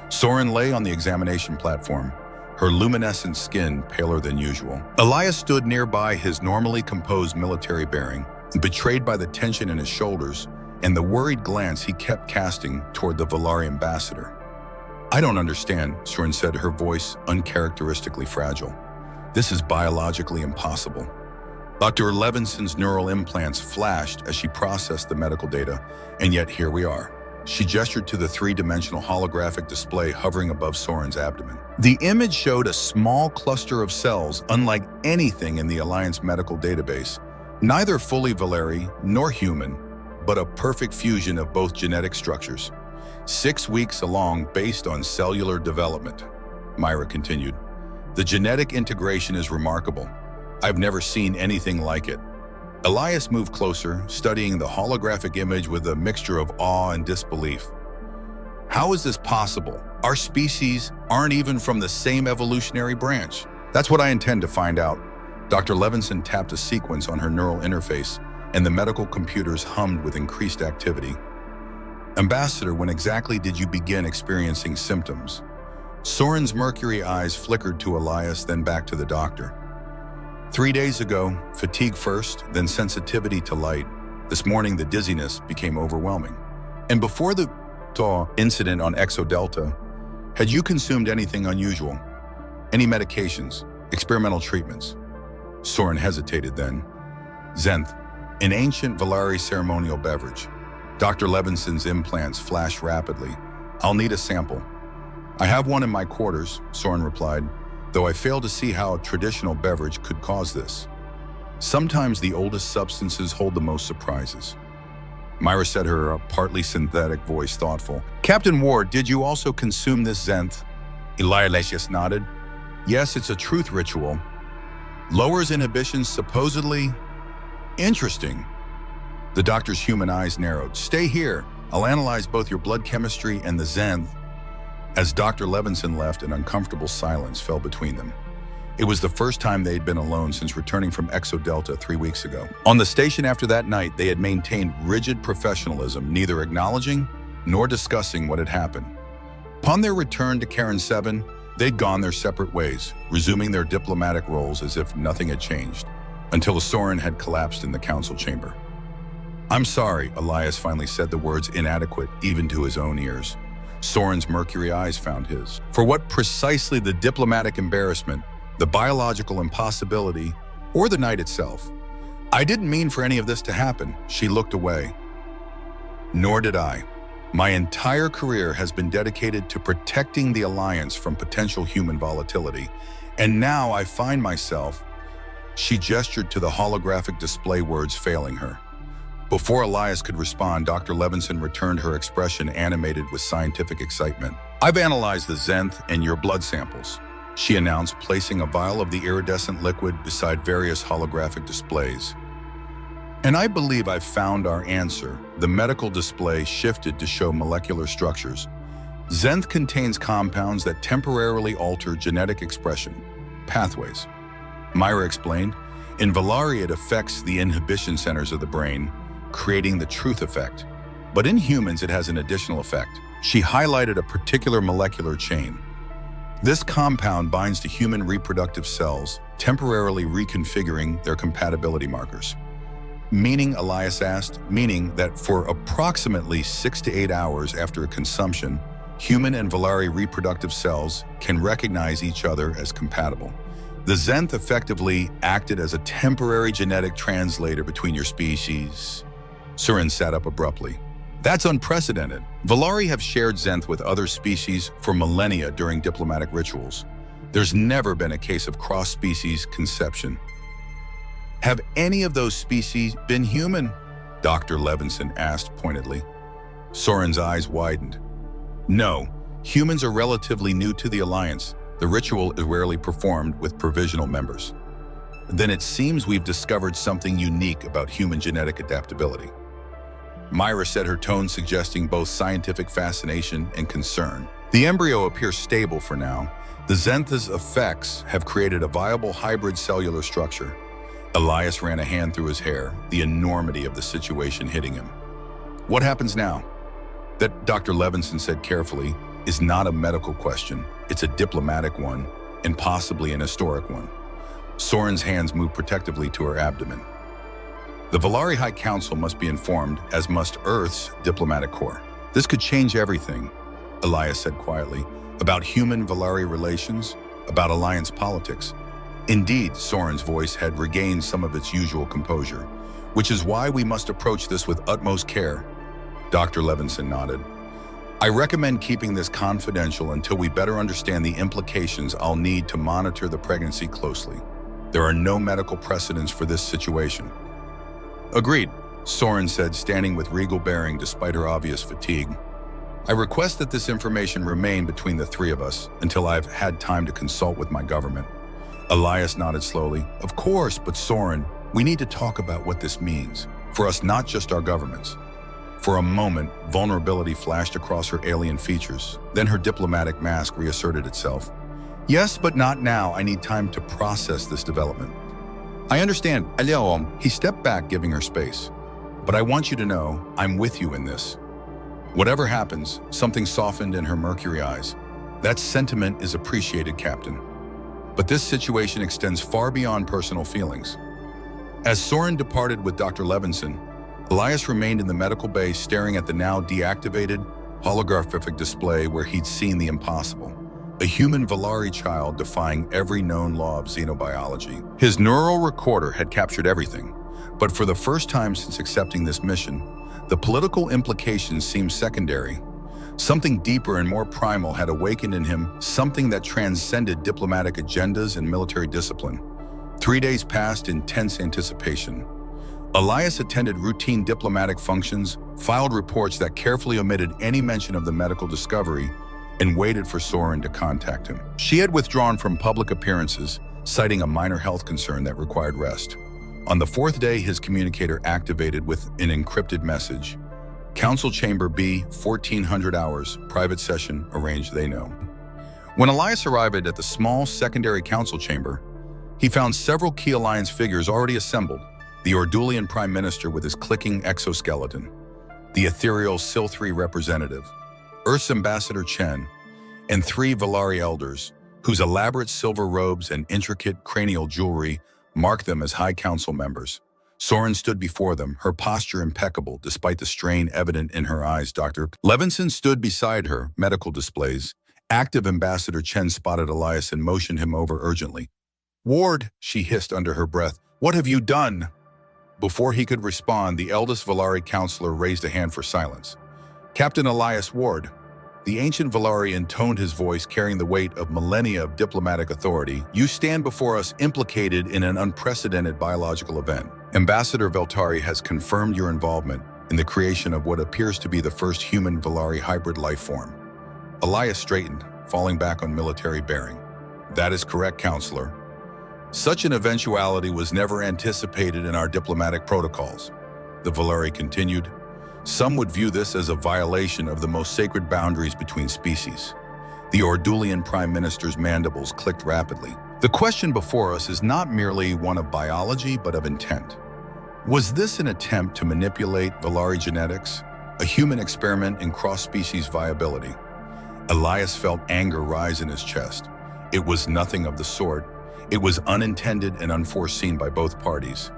Soryn lay on the examination platform, her luminescent skin paler than usual. Elias stood nearby, his normally composed military bearing, betrayed by the tension in his shoulders and the worried glance he kept casting toward the Velari ambassador. "I don't understand," Soryn said, her voice uncharacteristically fragile. "This is biologically impossible." Dr. Levinson's neural implants flashed as she processed the medical data, and yet here we are. She gestured to the three-dimensional holographic display hovering above Soryn's abdomen. The image showed a small cluster of cells unlike anything in the Alliance medical database, neither fully Velari nor human, but a perfect fusion of both genetic structures. 6 weeks along based on cellular development, Myra continued. "The genetic integration is remarkable. I've never seen anything like it." Elias moved closer, studying the holographic image with a mixture of awe and disbelief. "How is this possible? Our species aren't even from the same evolutionary branch." "That's what I intend to find out." Dr. Levinson tapped a sequence on her neural interface, and the medical computers hummed with increased activity. "Ambassador, when exactly did you begin experiencing symptoms?" Soryn's mercury eyes flickered to Elias, then back to the doctor. 3 days ago, fatigue first, then sensitivity to light. This morning, the dizziness became overwhelming. And before the incident on Exodelta, had you consumed anything unusual? Any medications, experimental treatments? Soryn hesitated then. "Zenth, an ancient Velari ceremonial beverage." Dr. Levinson's implants flashed rapidly. "I'll need a sample." "I have one in my quarters," Soryn replied, "though I fail to see how a traditional beverage could cause this. Sometimes the oldest substances hold the most surprises." Myra said, her partly synthetic voice thoughtful. "Captain Ward, did you also consume this Zenth?" Elias nodded. "Yes, it's a truth ritual. Lowers inhibitions supposedly. Interesting." The doctor's human eyes narrowed. "Stay here. I'll analyze both your blood chemistry and the Zenth." As Dr. Levinson left, an uncomfortable silence fell between them. It was the first time they had been alone since returning from Exodelta 3 weeks ago. On the station after that night, they had maintained rigid professionalism, neither acknowledging nor discussing what had happened. Upon their return to Karen 7, they'd gone their separate ways, resuming their diplomatic roles as if nothing had changed, until Soryn had collapsed in the council chamber. "I'm sorry," Elias finally said, the words inadequate even to his own ears. Soryn's mercury eyes found his. "For what precisely the diplomatic embarrassment, the biological impossibility, or the night itself? I didn't mean for any of this to happen." She looked away. "Nor did I. My entire career has been dedicated to protecting the Alliance from potential human volatility, and now I find myself..." She gestured to the holographic display, words failing her. Before Elias could respond, Dr. Levinson returned, her expression animated with scientific excitement. "I've analyzed the Zenth and your blood samples," she announced, placing a vial of the iridescent liquid beside various holographic displays. "And I believe I've found our answer." The medical display shifted to show molecular structures. "Zenth contains compounds that temporarily alter genetic expression pathways," Myra explained. "In Velari, it affects the inhibition centers of the brain, creating the truth effect. But in humans, it has an additional effect." She highlighted a particular molecular chain. "This compound binds to human reproductive cells, temporarily reconfiguring their compatibility markers." "Meaning," Elias asked, "meaning that for approximately 6 to 8 hours after consumption, human and Velari reproductive cells can recognize each other as compatible. The Zenth effectively acted as a temporary genetic translator between your species." Soryn sat up abruptly. "That's unprecedented. Velari have shared Zenth with other species for millennia during diplomatic rituals. There's never been a case of cross-species conception." Have any of those species been human? Dr. Levinson asked pointedly. Soryn's eyes widened. No, humans are relatively new to the Alliance. The ritual is rarely performed with provisional members. Then it seems we've discovered something unique about human genetic adaptability. Myra said, her tone suggesting both scientific fascination and concern. The embryo appears stable for now. The Zentha's effects have created a viable hybrid cellular structure. Elias ran a hand through his hair, the enormity of the situation hitting him. What happens now? That, Dr. Levinson said carefully, is not a medical question. It's a diplomatic one, and possibly an historic one. Soryn's hands moved protectively to her abdomen. The Velari High Council must be informed, as must Earth's diplomatic corps. This could change everything, Elias said quietly, about human-Velari relations, about Alliance politics. Indeed, Soryn's voice had regained some of its usual composure, which is why we must approach this with utmost care. Dr. Levinson nodded. I recommend keeping this confidential until we better understand the implications. I'll need to monitor the pregnancy closely. There are no medical precedents for this situation. Agreed, Soryn said, standing with regal bearing despite her obvious fatigue. I request that this information remain between the three of us until I've had time to consult with my government. Elias nodded slowly. Of course, but Soryn, we need to talk about what this means. For us, not just our governments. For a moment, vulnerability flashed across her alien features. Then her diplomatic mask reasserted itself. Yes, but not now. I need time to process this development. I understand. He stepped back, giving her space. But I want you to know, I'm with you in this. Whatever happens, something softened in her mercury eyes. That sentiment is appreciated, Captain. But this situation extends far beyond personal feelings. As Soryn departed with Dr. Levinson, Elias remained in the medical bay staring at the now deactivated holographic display where he'd seen the impossible. A human Velari child defying every known law of xenobiology. His neural recorder had captured everything, but for the first time since accepting this mission, the political implications seemed secondary. Something deeper and more primal had awakened in him, something that transcended diplomatic agendas and military discipline. 3 days passed in tense anticipation. Elias attended routine diplomatic functions, filed reports that carefully omitted any mention of the medical discovery, and waited for Soryn to contact him. She had withdrawn from public appearances, citing a minor health concern that required rest. On the 4th day, his communicator activated with an encrypted message. Council Chamber B, 1400 hours, private session arranged, they know. When Elias arrived at the small secondary council chamber, he found several key Alliance figures already assembled. The Ordulian Prime Minister with his clicking exoskeleton, the ethereal Sil-3 representative, Earth's Ambassador Chen, and 3 Velari elders, whose elaborate silver robes and intricate cranial jewelry marked them as High Council members. Soryn stood before them, her posture impeccable despite the strain evident in her eyes. Dr. Levinson stood beside her, medical displays. Active Ambassador Chen spotted Elias and motioned him over urgently. Ward, she hissed under her breath, what have you done? Before he could respond, the eldest Velari counselor raised a hand for silence. Captain Elias Ward. The ancient Velari intoned his voice, carrying the weight of millennia of diplomatic authority. You stand before us implicated in an unprecedented biological event. Ambassador Veltari has confirmed your involvement in the creation of what appears to be the first human Velari hybrid life form. Elias straightened, falling back on military bearing. That is correct, Counselor. Such an eventuality was never anticipated in our diplomatic protocols. The Velari continued. Some would view this as a violation of the most sacred boundaries between species. The Ordulian Prime Minister's mandibles clicked rapidly. The question before us is not merely one of biology, but of intent. Was this an attempt to manipulate Velari genetics, a human experiment in cross-species viability? Elias felt anger rise in his chest. It was nothing of the sort. It was unintended and unforeseen by both parties.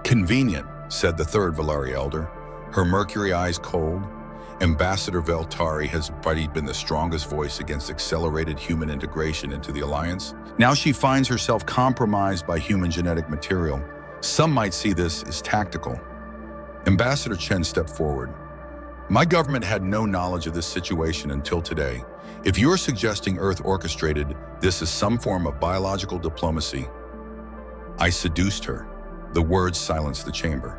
Convenient, said the 3rd Velari elder, her mercury eyes cold. Ambassador Veltari has already been the strongest voice against accelerated human integration into the Alliance. Now she finds herself compromised by human genetic material. Some might see this as tactical. Ambassador Chen stepped forward. My government had no knowledge of this situation until today. If you're suggesting Earth orchestrated this as some form of biological diplomacy, I seduced her. The words silenced the chamber.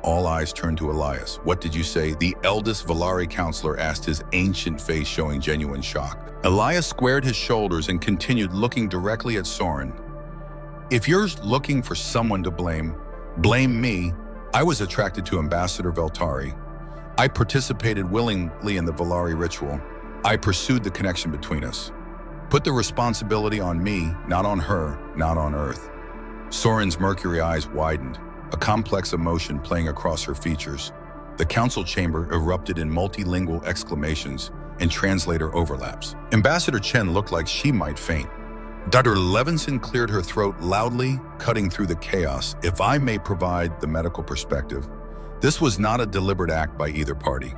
All eyes turned to Elias. "What did you say?" the eldest Velari counselor asked, his ancient face showing genuine shock. Elias squared his shoulders and continued, looking directly at Soryn. "If you're looking for someone to blame, blame me. I was attracted to Ambassador Veltari. I participated willingly in the Velari ritual. I pursued the connection between us. Put the responsibility on me, not on her, not on Earth." Soryn's mercury eyes widened, a complex emotion playing across her features. The council chamber erupted in multilingual exclamations and translator overlaps. Ambassador Chen looked like she might faint. Dr. Levinson cleared her throat loudly, cutting through the chaos. "If I may provide the medical perspective, this was not a deliberate act by either party.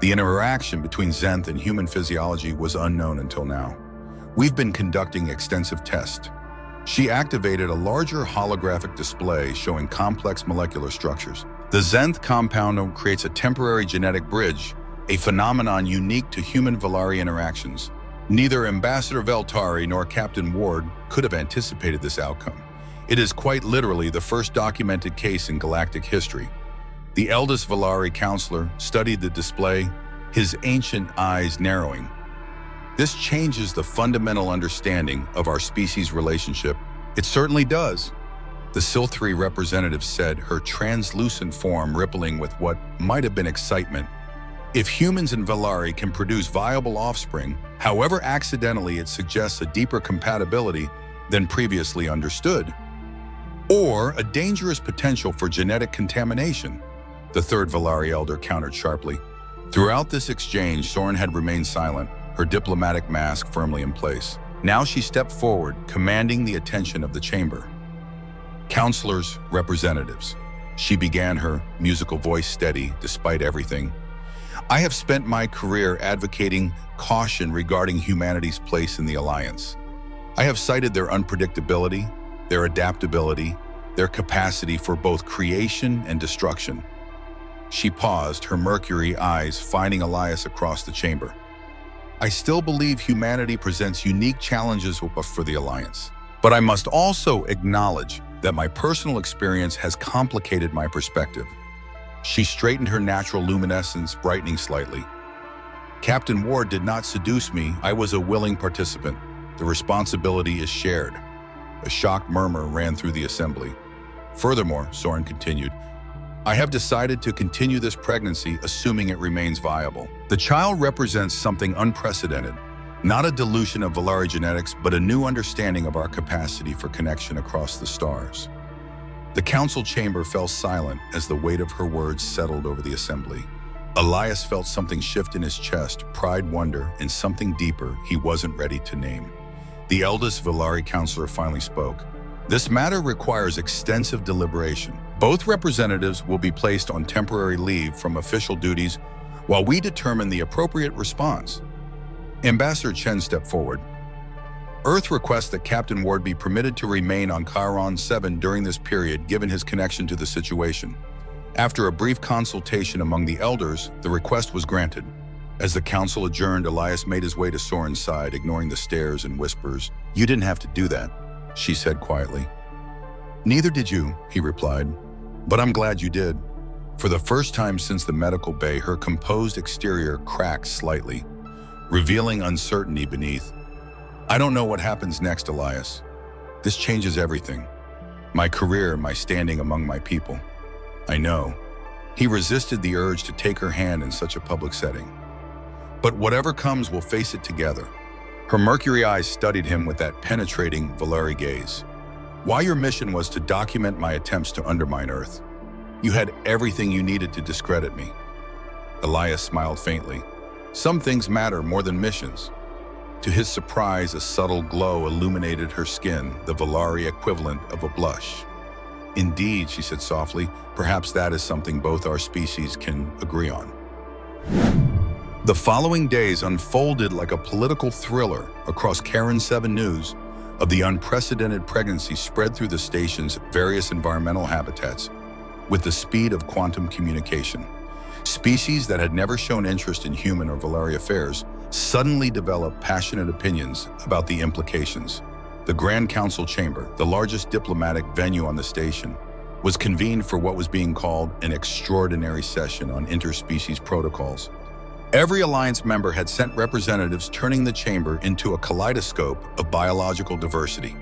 The interaction between Zenth and human physiology was unknown until now. We've been conducting extensive tests." She activated a larger holographic display showing complex molecular structures. The Zenth compound creates a temporary genetic bridge, a phenomenon unique to human-Velari interactions. Neither Ambassador Veltari nor Captain Ward could have anticipated this outcome. It is quite literally the first documented case in galactic history. The eldest Velari counselor studied the display, his ancient eyes narrowing. "This changes the fundamental understanding of our species relationship." "It certainly does," the Silthri representative said, her translucent form rippling with what might have been excitement. "If humans and Velari can produce viable offspring, however accidentally, it suggests a deeper compatibility than previously understood. Or a dangerous potential for genetic contamination," the third Velari elder countered sharply. Throughout this exchange, Soryn had remained silent, her diplomatic mask firmly in place. Now she stepped forward, commanding the attention of the chamber. "Counselors, representatives," she began, her musical voice steady despite everything. "I have spent my career advocating caution regarding humanity's place in the Alliance. I have cited their unpredictability, their adaptability, their capacity for both creation and destruction." She paused, her mercury eyes finding Elias across the chamber. "I still believe humanity presents unique challenges for the Alliance, but I must also acknowledge that my personal experience has complicated my perspective." She straightened her natural luminescence, brightening slightly. "Captain Ward did not seduce me. I was a willing participant. The responsibility is shared." A shocked murmur ran through the assembly. "Furthermore," Soryn continued, "I have decided to continue this pregnancy, assuming it remains viable. The child represents something unprecedented, not a dilution of Velari genetics, but a new understanding of our capacity for connection across the stars." The council chamber fell silent as the weight of her words settled over the assembly. Elias felt something shift in his chest, pride, wonder, and something deeper he wasn't ready to name. The eldest Velari counselor finally spoke. "This matter requires extensive deliberation. Both representatives will be placed on temporary leave from official duties while we determine the appropriate response." Ambassador Chen stepped forward. "Earth requests that Captain Ward be permitted to remain on Chiron 7 during this period, given his connection to the situation." After a brief consultation among the elders, the request was granted. As the council adjourned, Elias made his way to Soryn's side, ignoring the stares and whispers. "You didn't have to do that," she said quietly. "Neither did you," he replied, "but I'm glad you did." For the first time since the medical bay, her composed exterior cracked slightly, revealing uncertainty beneath. "I don't know what happens next, Elias. This changes everything. My career, my standing among my people. I know." He resisted the urge to take her hand in such a public setting. "But whatever comes, we'll face it together." Her mercury eyes studied him with that penetrating Velari gaze. "Why your mission was to document my attempts to undermine Earth. You had everything you needed to discredit me." Elias smiled faintly. "Some things matter more than missions." To his surprise, a subtle glow illuminated her skin, the Velari equivalent of a blush. "Indeed," she said softly, "perhaps that is something both our species can agree on." The following days unfolded like a political thriller across Chiron 7 News of the unprecedented pregnancy spread through the station's various environmental habitats with the speed of quantum communication. Species that had never shown interest in human or Velari affairs suddenly developed passionate opinions about the implications. The Grand Council Chamber, the largest diplomatic venue on the station, was convened for what was being called an extraordinary session on interspecies protocols. Every Alliance member had sent representatives, turning the chamber into a kaleidoscope of biological diversity.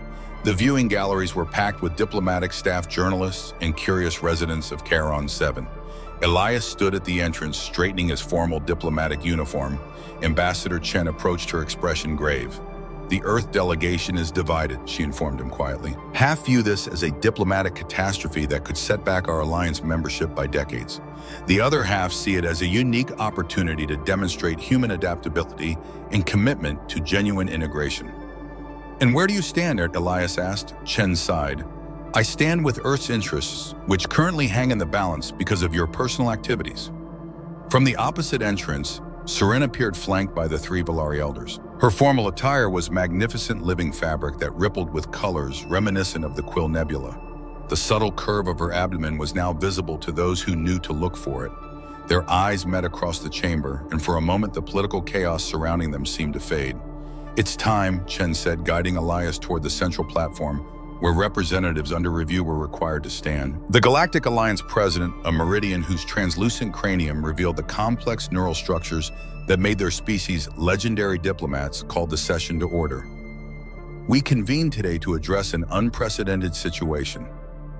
The viewing galleries were packed with diplomatic staff, journalists, and curious residents of Charon 7. Elias stood at the entrance, straightening his formal diplomatic uniform. Ambassador Chen approached her, expression grave. "The Earth delegation is divided," she informed him quietly. "Half view this as a diplomatic catastrophe that could set back our Alliance membership by decades. The other half see it as a unique opportunity to demonstrate human adaptability and commitment to genuine integration." "And where do you stand?" Elias asked. Chen sighed. "I stand with Earth's interests, which currently hang in the balance because of your personal activities." From the opposite entrance, Soryn appeared, flanked by the 3 Velari elders. Her formal attire was magnificent living fabric that rippled with colors reminiscent of the Quill Nebula. The subtle curve of her abdomen was now visible to those who knew to look for it. Their eyes met across the chamber, and for a moment the political chaos surrounding them seemed to fade. "It's time," Chen said, guiding Elias toward the central platform, where representatives under review were required to stand. The Galactic Alliance president, a Meridian whose translucent cranium revealed the complex neural structures that made their species legendary diplomats, called the session to order. "We convene today to address an unprecedented situation."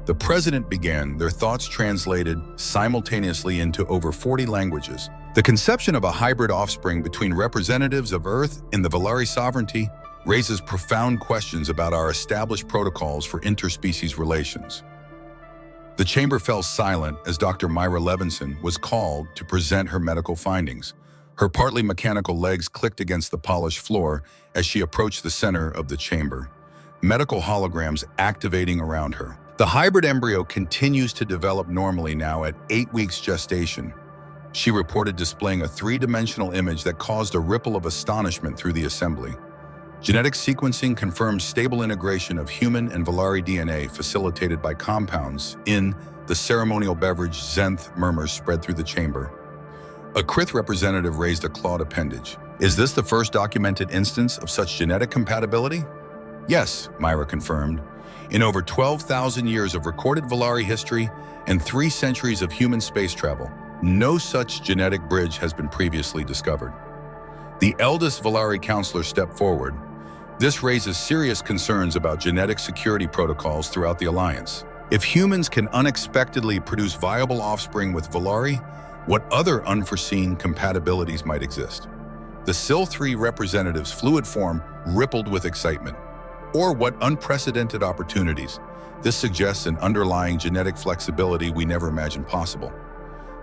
The president began, their thoughts translated simultaneously into over 40 languages. The conception of a hybrid offspring between representatives of Earth and the Velari sovereignty raises profound questions about our established protocols for interspecies relations. The chamber fell silent as Dr. Myra Levinson was called to present her medical findings. Her partly mechanical legs clicked against the polished floor as she approached the center of the chamber, medical holograms activating around her. The hybrid embryo continues to develop normally now at 8 weeks gestation. She reported, displaying a 3-dimensional image that caused a ripple of astonishment through the assembly. Genetic sequencing confirms stable integration of human and Velari DNA facilitated by compounds in the ceremonial beverage. Zenth murmurs spread through the chamber. A Krith representative raised a clawed appendage. "Is this the first documented instance of such genetic compatibility?" "Yes," Myra confirmed. "In over 12,000 years of recorded Velari history and 3 centuries of human space travel, no such genetic bridge has been previously discovered." The eldest Velari counselor stepped forward. "This raises serious concerns about genetic security protocols throughout the Alliance. If humans can unexpectedly produce viable offspring with Velari, what other unforeseen compatibilities might exist?" The SIL-3 representative's fluid form rippled with excitement. "Or what unprecedented opportunities? This suggests an underlying genetic flexibility we never imagined possible."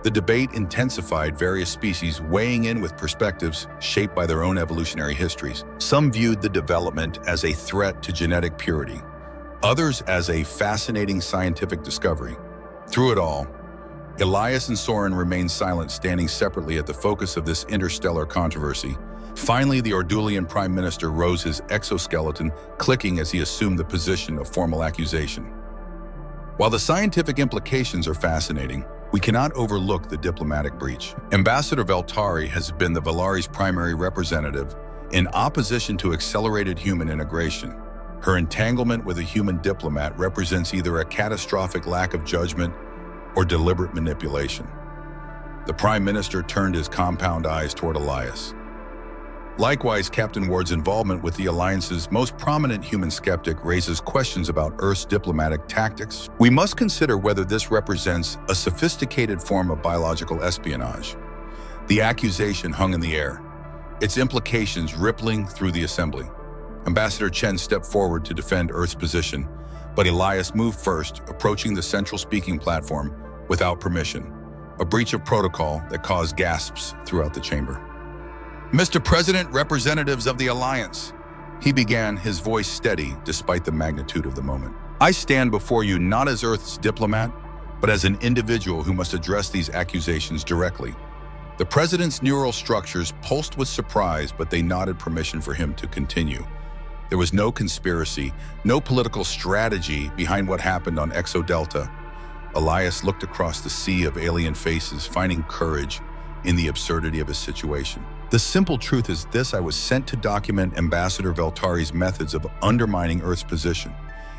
The debate intensified, various species weighing in with perspectives shaped by their own evolutionary histories. Some viewed the development as a threat to genetic purity, others as a fascinating scientific discovery. Through it all, Elias and Soryn remained silent, standing separately at the focus of this interstellar controversy. Finally, the Ordulian Prime Minister rose, his exoskeleton clicking as he assumed the position of formal accusation. "While the scientific implications are fascinating, we cannot overlook the diplomatic breach. Ambassador Velari has been the Velari's primary representative in opposition to accelerated human integration. Her entanglement with a human diplomat represents either a catastrophic lack of judgment or deliberate manipulation." The Prime Minister turned his compound eyes toward Elias. Likewise, Captain Ward's involvement with the Alliance's most prominent human skeptic raises questions about Earth's diplomatic tactics. "We must consider whether this represents a sophisticated form of biological espionage." The accusation hung in the air, its implications rippling through the assembly. Ambassador Chen stepped forward to defend Earth's position, but Elias moved first, approaching the central speaking platform without permission, a breach of protocol that caused gasps throughout the chamber. "Mr. President, representatives of the Alliance," he began, his voice steady despite the magnitude of the moment. "I stand before you not as Earth's diplomat, but as an individual who must address these accusations directly." The president's neural structures pulsed with surprise, but they nodded permission for him to continue. There was no conspiracy, no political strategy behind what happened on Exodelta. Elias looked across the sea of alien faces, finding courage in the absurdity of his situation. "The simple truth is this: I was sent to document Ambassador Velari's methods of undermining Earth's position.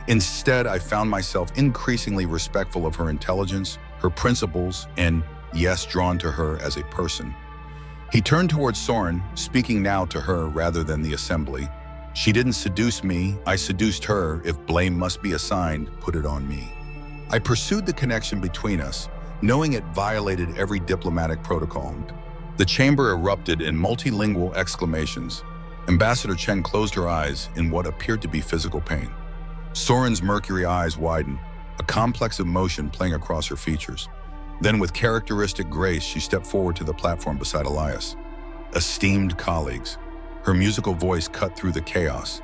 Instead, I found myself increasingly respectful of her intelligence, her principles, and, yes, drawn to her as a person. He turned towards Soryn, speaking now to her rather than the assembly. She didn't seduce me, I seduced her. If blame must be assigned, put it on me. I pursued the connection between us, knowing it violated every diplomatic protocol. The chamber erupted in multilingual exclamations. Ambassador Chen closed her eyes in what appeared to be physical pain. Soryn's mercury eyes widened, a complex emotion playing across her features. Then, with characteristic grace, she stepped forward to the platform beside Elias. Esteemed colleagues, her musical voice cut through the chaos.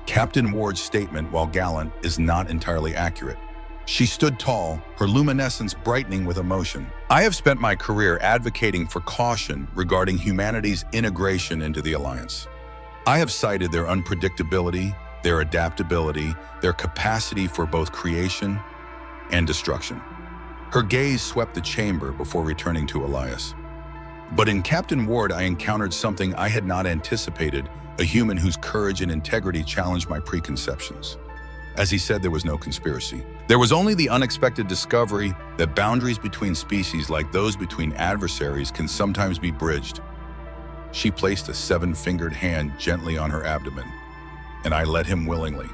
Captain Ward's statement, while gallant, is not entirely accurate. She stood tall, her luminescence brightening with emotion. I have spent my career advocating for caution regarding humanity's integration into the Alliance. I have cited their unpredictability, their adaptability, their capacity for both creation and destruction. Her gaze swept the chamber before returning to Elias. But in Captain Ward, I encountered something I had not anticipated, a human whose courage and integrity challenged my preconceptions. As he said, there was no conspiracy. There was only the unexpected discovery that boundaries between species, like those between adversaries, can sometimes be bridged. She placed a 7-fingered hand gently on her abdomen, and I led him willingly.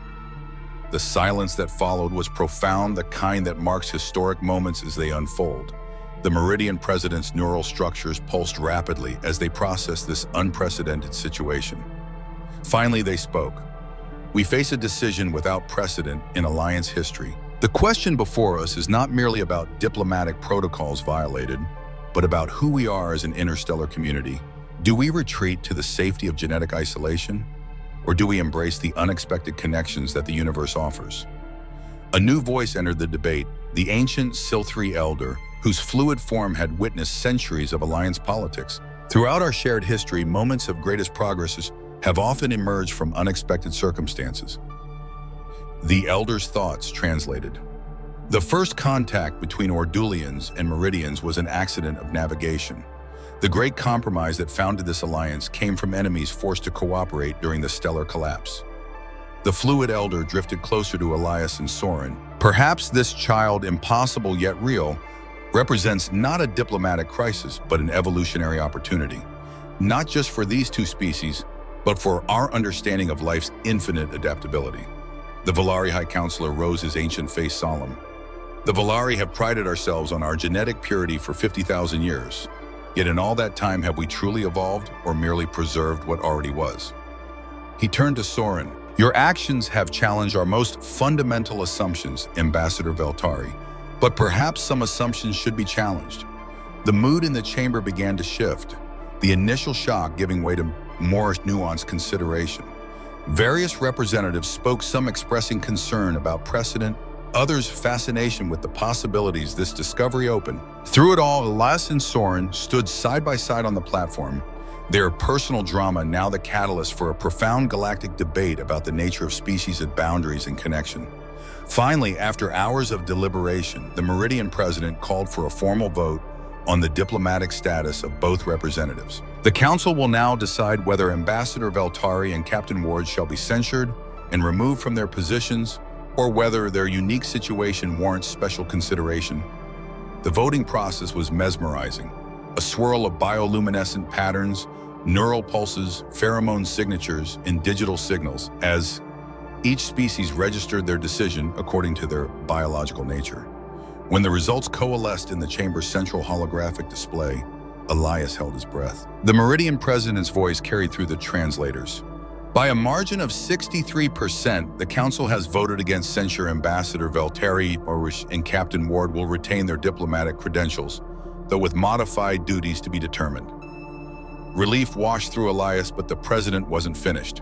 The silence that followed was profound, the kind that marks historic moments as they unfold. The Meridian President's neural structures pulsed rapidly as they processed this unprecedented situation. Finally, they spoke. We face a decision without precedent in Alliance history. The question before us is not merely about diplomatic protocols violated, but about who we are as an interstellar community. Do we retreat to the safety of genetic isolation, or do we embrace the unexpected connections that the universe offers? A new voice entered the debate, the ancient Silthri elder, whose fluid form had witnessed centuries of Alliance politics. Throughout our shared history, moments of greatest progress have often emerged from unexpected circumstances. The elder's thoughts translated. The first contact between Ordulians and Meridians was an accident of navigation. The great compromise that founded this alliance came from enemies forced to cooperate during the stellar collapse. The fluid elder drifted closer to Elias and Soryn. Perhaps this child, impossible yet real, represents not a diplomatic crisis, but an evolutionary opportunity. Not just for these two species, but for our understanding of life's infinite adaptability. The Velari High Counselor rose, his ancient face solemn. The Velari have prided ourselves on our genetic purity for 50,000 years. Yet in all that time, have we truly evolved or merely preserved what already was? He turned to Soryn. Your actions have challenged our most fundamental assumptions, Ambassador Veltari, but perhaps some assumptions should be challenged. The mood in the chamber began to shift, the initial shock giving way to more nuanced consideration. Various representatives spoke, some expressing concern about precedent, others fascination with the possibilities this discovery opened. Through it all, Elias and Soryn stood side by side on the platform, their personal drama now the catalyst for a profound galactic debate about the nature of species at boundaries and connection. Finally, after hours of deliberation, the Meridian President called for a formal vote on the diplomatic status of both representatives. The Council will now decide whether Ambassador Veltari and Captain Ward shall be censured and removed from their positions, or whether their unique situation warrants special consideration. The voting process was mesmerizing. A swirl of bioluminescent patterns, neural pulses, pheromone signatures, and digital signals as each species registered their decision according to their biological nature. When the results coalesced in the chamber's central holographic display, Elias held his breath. The Meridian President's voice carried through the translators. By a margin of 63%, the Council has voted against censure. Ambassador Veltari and Captain Ward will retain their diplomatic credentials, though with modified duties to be determined. Relief washed through Elias, but the President wasn't finished.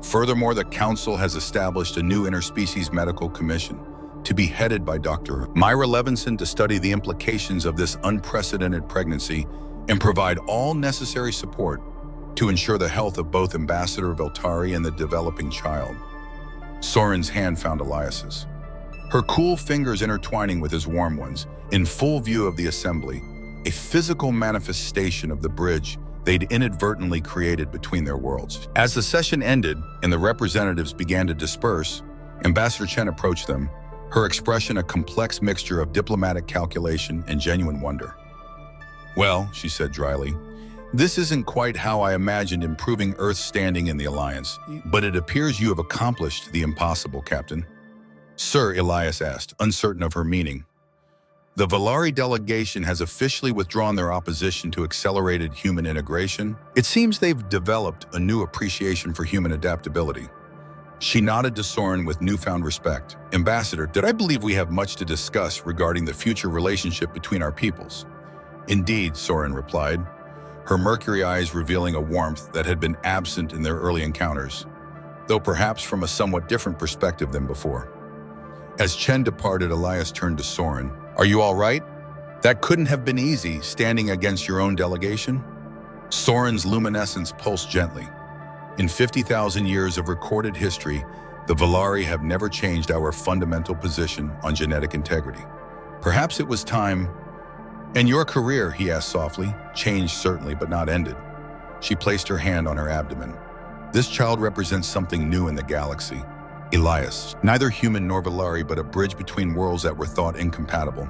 Furthermore, the Council has established a new interspecies medical commission to be headed by Dr. Myra Levinson to study the implications of this unprecedented pregnancy and provide all necessary support to ensure the health of both Ambassador Veltari and the developing child. Soryn's hand found Elias's, her cool fingers intertwining with his warm ones, in full view of the assembly, a physical manifestation of the bridge they'd inadvertently created between their worlds. As the session ended and the representatives began to disperse, Ambassador Chen approached them, her expression a complex mixture of diplomatic calculation and genuine wonder. "Well," she said dryly, "this isn't quite how I imagined improving Earth's standing in the Alliance, but it appears you have accomplished the impossible, Captain." "Sir," Elias asked, uncertain of her meaning. "The Velari delegation has officially withdrawn their opposition to accelerated human integration. It seems they've developed a new appreciation for human adaptability." She nodded to Soryn with newfound respect. "Ambassador, did I believe we have much to discuss regarding the future relationship between our peoples?" "Indeed," Soryn replied, her mercury eyes revealing a warmth that had been absent in their early encounters, though perhaps from a somewhat different perspective than before. As Chen departed, Elias turned to Soryn. "Are you all right? That couldn't have been easy, standing against your own delegation?" Soryn's luminescence pulsed gently. "In 50,000 years of recorded history, the Velari have never changed our fundamental position on genetic integrity. Perhaps it was time." "And your career," he asked softly, "changed certainly, but not ended." She placed her hand on her abdomen. "This child represents something new in the galaxy. Elias, neither human nor Velari, but a bridge between worlds that were thought incompatible.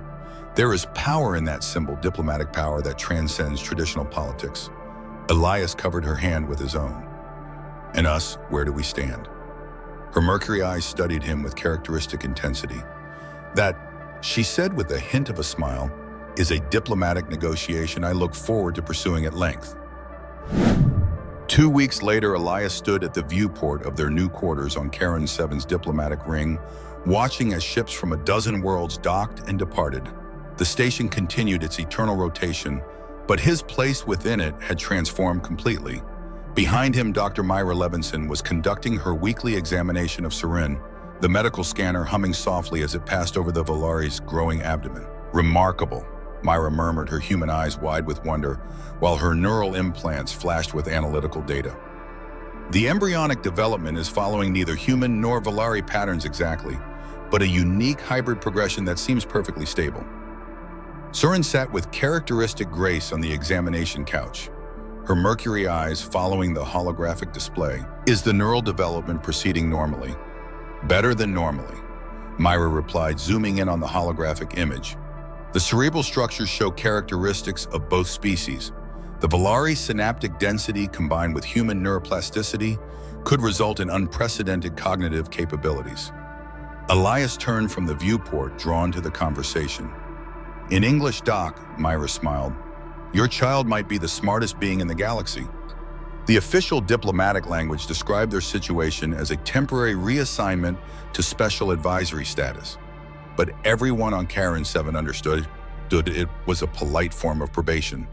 There is power in that symbol, diplomatic power that transcends traditional politics." Elias covered her hand with his own. "And us, where do we stand?" Her mercury eyes studied him with characteristic intensity. "That," she said with a hint of a smile, "is a diplomatic negotiation I look forward to pursuing at length." 2 weeks later, Elias stood at the viewport of their new quarters on Karen 7's diplomatic ring, watching as ships from a dozen worlds docked and departed. The station continued its eternal rotation, but his place within it had transformed completely. Behind him, Dr. Myra Levinson was conducting her weekly examination of Soryn, the medical scanner humming softly as it passed over the Velari's growing abdomen. "Remarkable," Myra murmured, her human eyes wide with wonder, while her neural implants flashed with analytical data. "The embryonic development is following neither human nor Velari patterns exactly, but a unique hybrid progression that seems perfectly stable." Soryn sat with characteristic grace on the examination couch, her mercury eyes following the holographic display. "Is the neural development proceeding normally?" "Better than normally," Myra replied, zooming in on the holographic image. "The cerebral structures show characteristics of both species. The Velari synaptic density combined with human neuroplasticity could result in unprecedented cognitive capabilities." Elias turned from the viewport, drawn to the conversation. "In English, Doc," Myra smiled, "your child might be the smartest being in the galaxy." The official diplomatic language described their situation as a temporary reassignment to special advisory status. But everyone on Karen 7 understood it was a polite form of probation.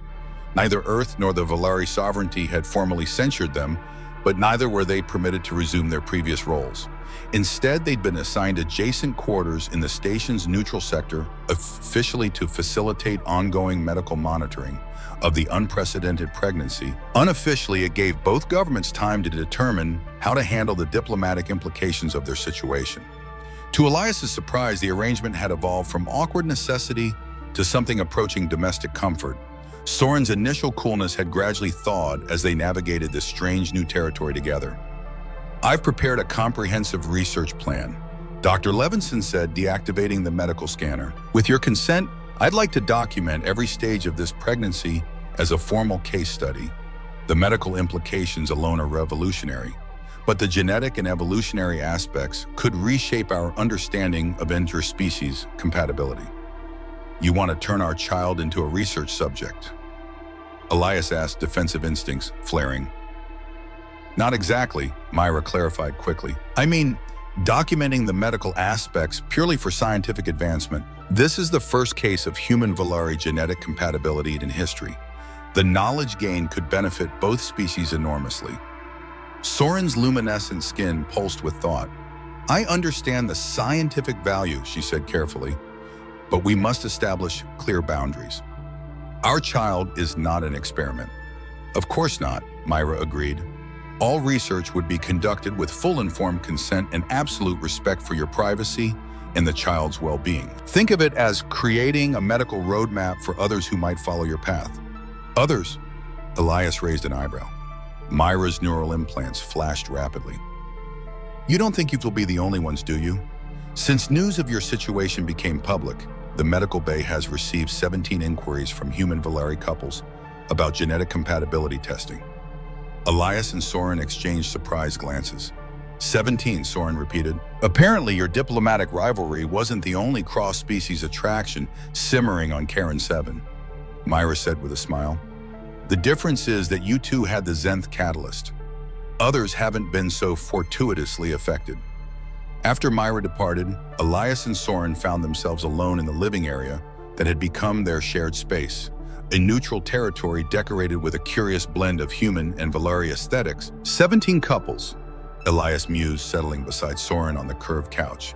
Neither Earth nor the Velari sovereignty had formally censured them, but neither were they permitted to resume their previous roles. Instead, they'd been assigned adjacent quarters in the station's neutral sector, officially to facilitate ongoing medical monitoring of the unprecedented pregnancy. Unofficially, it gave both governments time to determine how to handle the diplomatic implications of their situation. To Elias's surprise, the arrangement had evolved from awkward necessity to something approaching domestic comfort. Soryn's initial coolness had gradually thawed as they navigated this strange new territory together. "I've prepared a comprehensive research plan," Dr. Levinson said, deactivating the medical scanner. "With your consent, I'd like to document every stage of this pregnancy as a formal case study. The medical implications alone are revolutionary, but the genetic and evolutionary aspects could reshape our understanding of interspecies compatibility." "You want to turn our child into a research subject?" Elias asked, defensive instincts flaring. "Not exactly," Myra clarified quickly. "I mean, documenting the medical aspects purely for scientific advancement. This is the first case of human Velari genetic compatibility in history. The knowledge gained could benefit both species enormously." Soryn's luminescent skin pulsed with thought. "I understand the scientific value," she said carefully, "but we must establish clear boundaries. Our child is not an experiment." "Of course not," Myra agreed. "All research would be conducted with full informed consent and absolute respect for your privacy and the child's well-being. Think of it as creating a medical roadmap for others who might follow your path." "Others?" Elias raised an eyebrow. Myra's neural implants flashed rapidly. You don't think you will be the only ones, do you? Since news of your situation became public, the medical bay has received 17 inquiries from human Velari couples about genetic compatibility testing. Elias and Soryn exchanged surprised glances. 17, Soryn repeated. Apparently, your diplomatic rivalry wasn't the only cross-species attraction simmering on Karen 7, Myra said with a smile. The difference is that you two had the Zenth catalyst. Others haven't been so fortuitously affected. After Myra departed, Elias and Soryn found themselves alone in the living area that had become their shared space, a neutral territory decorated with a curious blend of human and Velari aesthetics. 17 couples, Elias mused, settling beside Soryn on the curved couch.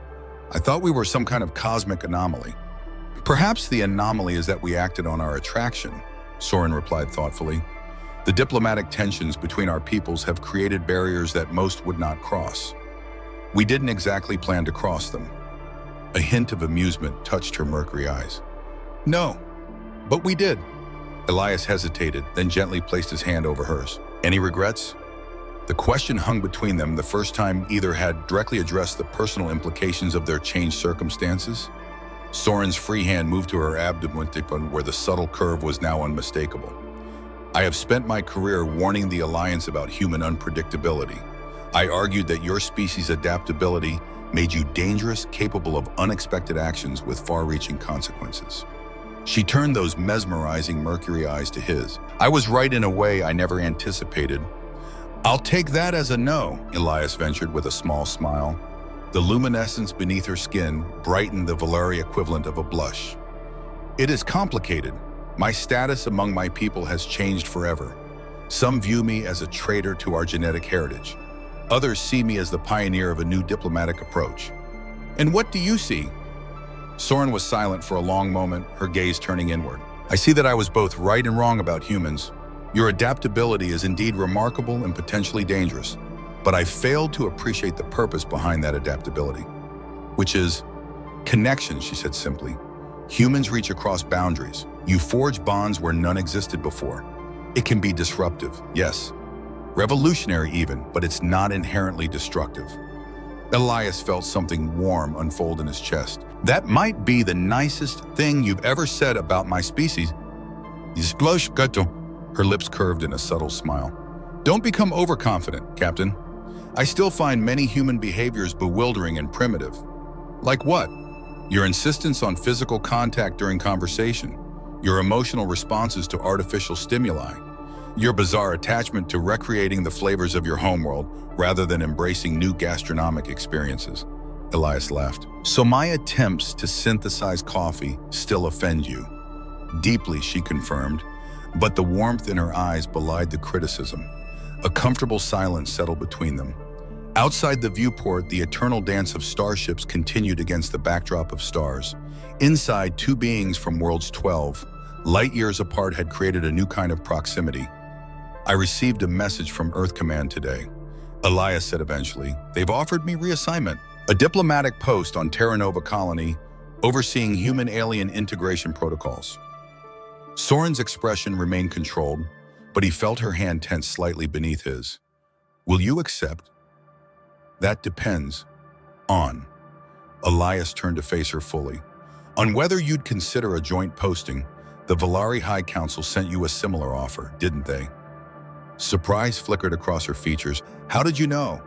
I thought we were some kind of cosmic anomaly. Perhaps the anomaly is that we acted on our attraction, Soryn replied thoughtfully. The diplomatic tensions between our peoples have created barriers that most would not cross. We didn't exactly plan to cross them. A hint of amusement touched her mercury eyes. No, but we did. Elias hesitated, then gently placed his hand over hers. Any regrets? The question hung between them the first time either had directly addressed the personal implications of their changed circumstances. Soryn's free hand moved to her abdomen where the subtle curve was now unmistakable. I have spent my career warning the Alliance about human unpredictability. I argued that your species' adaptability made you dangerous, capable of unexpected actions with far-reaching consequences. She turned those mesmerizing mercury eyes to his. I was right in a way I never anticipated. I'll take that as a no, Elias ventured with a small smile. The luminescence beneath her skin brightened the Velari equivalent of a blush. It is complicated. My status among my people has changed forever. Some view me as a traitor to our genetic heritage. Others see me as the pioneer of a new diplomatic approach. And what do you see? Soryn was silent for a long moment, her gaze turning inward. I see that I was both right and wrong about humans. Your adaptability is indeed remarkable and potentially dangerous, but I failed to appreciate the purpose behind that adaptability, which is connection, she said simply. Humans reach across boundaries. You forge bonds where none existed before. It can be disruptive, yes. Revolutionary even, but it's not inherently destructive. Elias felt something warm unfold in his chest. That might be the nicest thing you've ever said about my species. Her lips curved in a subtle smile. Don't become overconfident, Captain. I still find many human behaviors bewildering and primitive. Like what? Your insistence on physical contact during conversation, your emotional responses to artificial stimuli, your bizarre attachment to recreating the flavors of your homeworld rather than embracing new gastronomic experiences. Elias laughed. So my attempts to synthesize coffee still offend you? Deeply, she confirmed, but the warmth in her eyes belied the criticism. A comfortable silence settled between them. Outside the viewport, the eternal dance of starships continued against the backdrop of stars. Inside, two beings from worlds 12, light years apart, had created a new kind of proximity. I received a message from Earth Command today. Elias said eventually. They've offered me reassignment. A diplomatic post on Terra Nova colony, overseeing human-alien integration protocols. Soryn's expression remained controlled, but he felt her hand tense slightly beneath his. Will you accept? That depends on. Elias turned to face her fully. On whether you'd consider a joint posting, the Velari High Council sent you a similar offer, didn't they? Surprise flickered across her features. How did you know?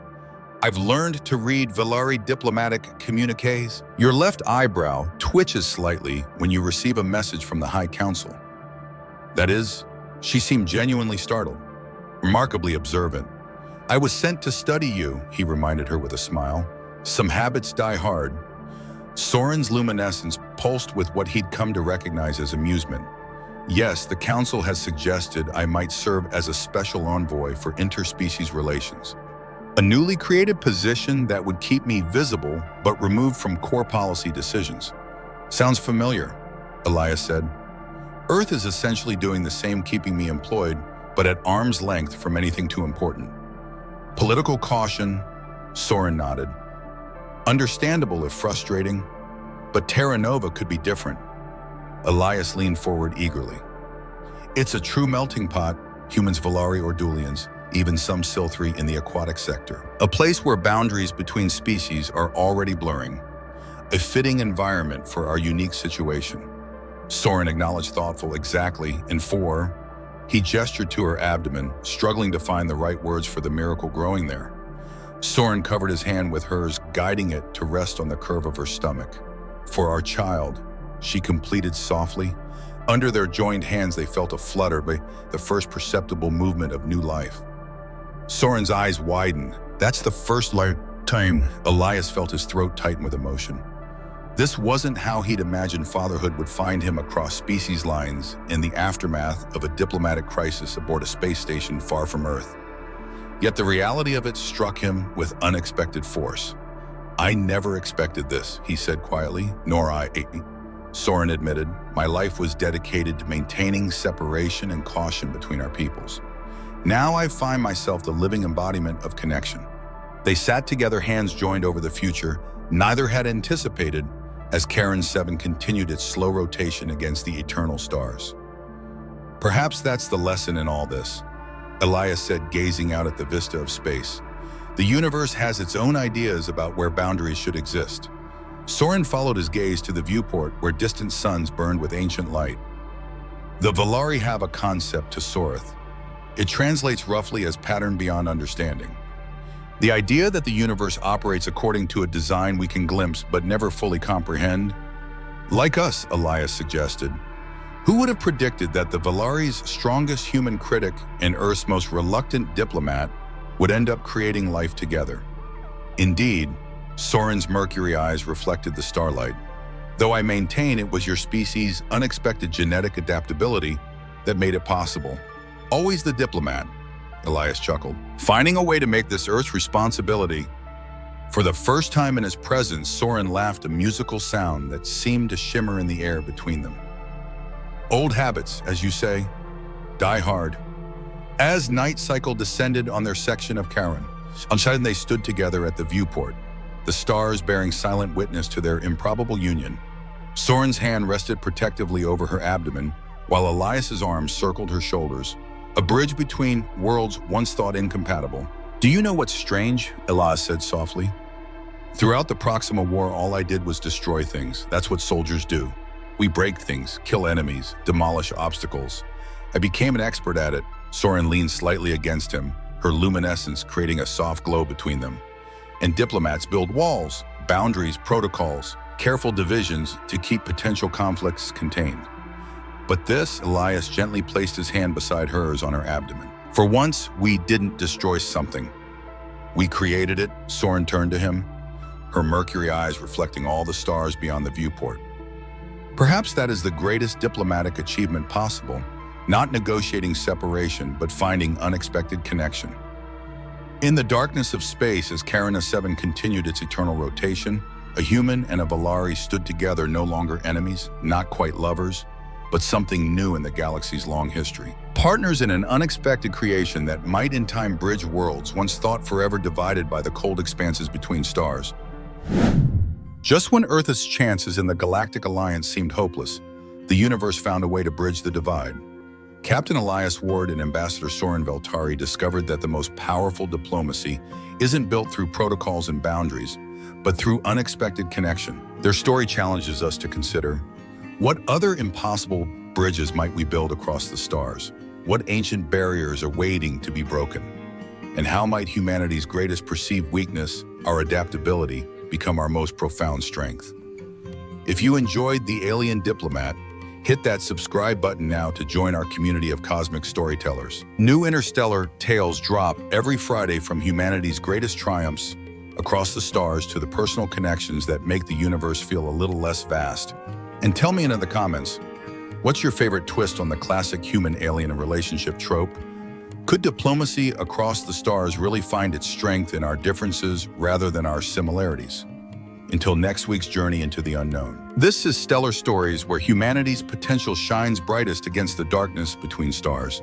I've learned to read Velari diplomatic communiques. Your left eyebrow twitches slightly when you receive a message from the High Council. That is, she seemed genuinely startled, remarkably observant. I was sent to study you, he reminded her with a smile. Some habits die hard. Soryn's luminescence pulsed with what he'd come to recognize as amusement. Yes, the Council has suggested I might serve as a special envoy for interspecies relations. A newly created position that would keep me visible but removed from core policy decisions. Sounds familiar, Elias said. Earth is essentially doing the same, keeping me employed, but at arm's length from anything too important. Political caution, Soryn nodded. Understandable if frustrating, but Terra Nova could be different. Elias leaned forward eagerly. It's a true melting pot, humans, Velari, or Dulians. even some silthery in the aquatic sector. A place where boundaries between species are already blurring. A fitting environment for our unique situation. Soryn acknowledged thoughtful, exactly, and for. He gestured to her abdomen, struggling to find the right words for the miracle growing there. Soryn covered his hand with hers, guiding it to rest on the curve of her stomach. For our child, she completed softly. Under their joined hands, they felt a flutter by the first perceptible movement of new life. Soryn's eyes widened. That's the first time Elias felt his throat tighten with emotion. This wasn't how he'd imagined fatherhood would find him across species lines in the aftermath of a diplomatic crisis aboard a space station far from Earth. Yet the reality of it struck him with unexpected force. "I never expected this," he said quietly. "Nor I," Soryn admitted. "My life was dedicated to maintaining separation and caution between our peoples. Now I find myself the living embodiment of connection." They sat together, hands joined over the future neither had anticipated, as Charon 7 continued its slow rotation against the eternal stars. "Perhaps that's the lesson in all this," Elias said, gazing out at the vista of space. "The universe has its own ideas about where boundaries should exist." Soryn followed his gaze to the viewport where distant suns burned with ancient light. The Velari have a concept to Sorith. It translates roughly as pattern beyond understanding. The idea that the universe operates according to a design we can glimpse but never fully comprehend? Like us, Elias suggested. Who would have predicted that the Velari's strongest human critic and Earth's most reluctant diplomat would end up creating life together? Indeed, Soryn's mercury eyes reflected the starlight. "Though I maintain it was your species' unexpected genetic adaptability that made it possible. Always the diplomat," Elias chuckled. "Finding a way to make this Earth's responsibility." For the first time in his presence, Soryn laughed, a musical sound that seemed to shimmer in the air between them. "Old habits, as you say, die hard." As night cycle descended on their section of Charon, on sudden they stood together at the viewport, the stars bearing silent witness to their improbable union. Soryn's hand rested protectively over her abdomen, while Elias's arms circled her shoulders. A bridge between worlds once thought incompatible. "Do you know what's strange?" Elias said softly. "Throughout the Proxima War, all I did was destroy things. That's what soldiers do. We break things, kill enemies, demolish obstacles. I became an expert at it." Soryn leaned slightly against him, her luminescence creating a soft glow between them. "And diplomats build walls, boundaries, protocols, careful divisions to keep potential conflicts contained. But this," Elias gently placed his hand beside hers on her abdomen. "For once, we didn't destroy something. We created it." Soryn turned to him, her mercury eyes reflecting all the stars beyond the viewport. "Perhaps that is the greatest diplomatic achievement possible, not negotiating separation, but finding unexpected connection." In the darkness of space, as Charon 7 continued its eternal rotation, a human and a Velari stood together, no longer enemies, not quite lovers, but something new in the galaxy's long history. Partners in an unexpected creation that might in time bridge worlds once thought forever divided by the cold expanses between stars. Just when Earth's chances in the Galactic Alliance seemed hopeless, the universe found a way to bridge the divide. Captain Elias Ward and Ambassador Soryn Veltari discovered that the most powerful diplomacy isn't built through protocols and boundaries, but through unexpected connection. Their story challenges us to consider: what other impossible bridges might we build across the stars? What ancient barriers are waiting to be broken? And how might humanity's greatest perceived weakness, our adaptability, become our most profound strength? If you enjoyed The Alien Diplomat, hit that subscribe button now to join our community of cosmic storytellers. New interstellar tales drop every Friday, from humanity's greatest triumphs across the stars to the personal connections that make the universe feel a little less vast. And tell me in the comments, what's your favorite twist on the classic human-alien relationship trope? Could diplomacy across the stars really find its strength in our differences rather than our similarities? Until next week's journey into the unknown. This is Stellar Stories, where humanity's potential shines brightest against the darkness between stars.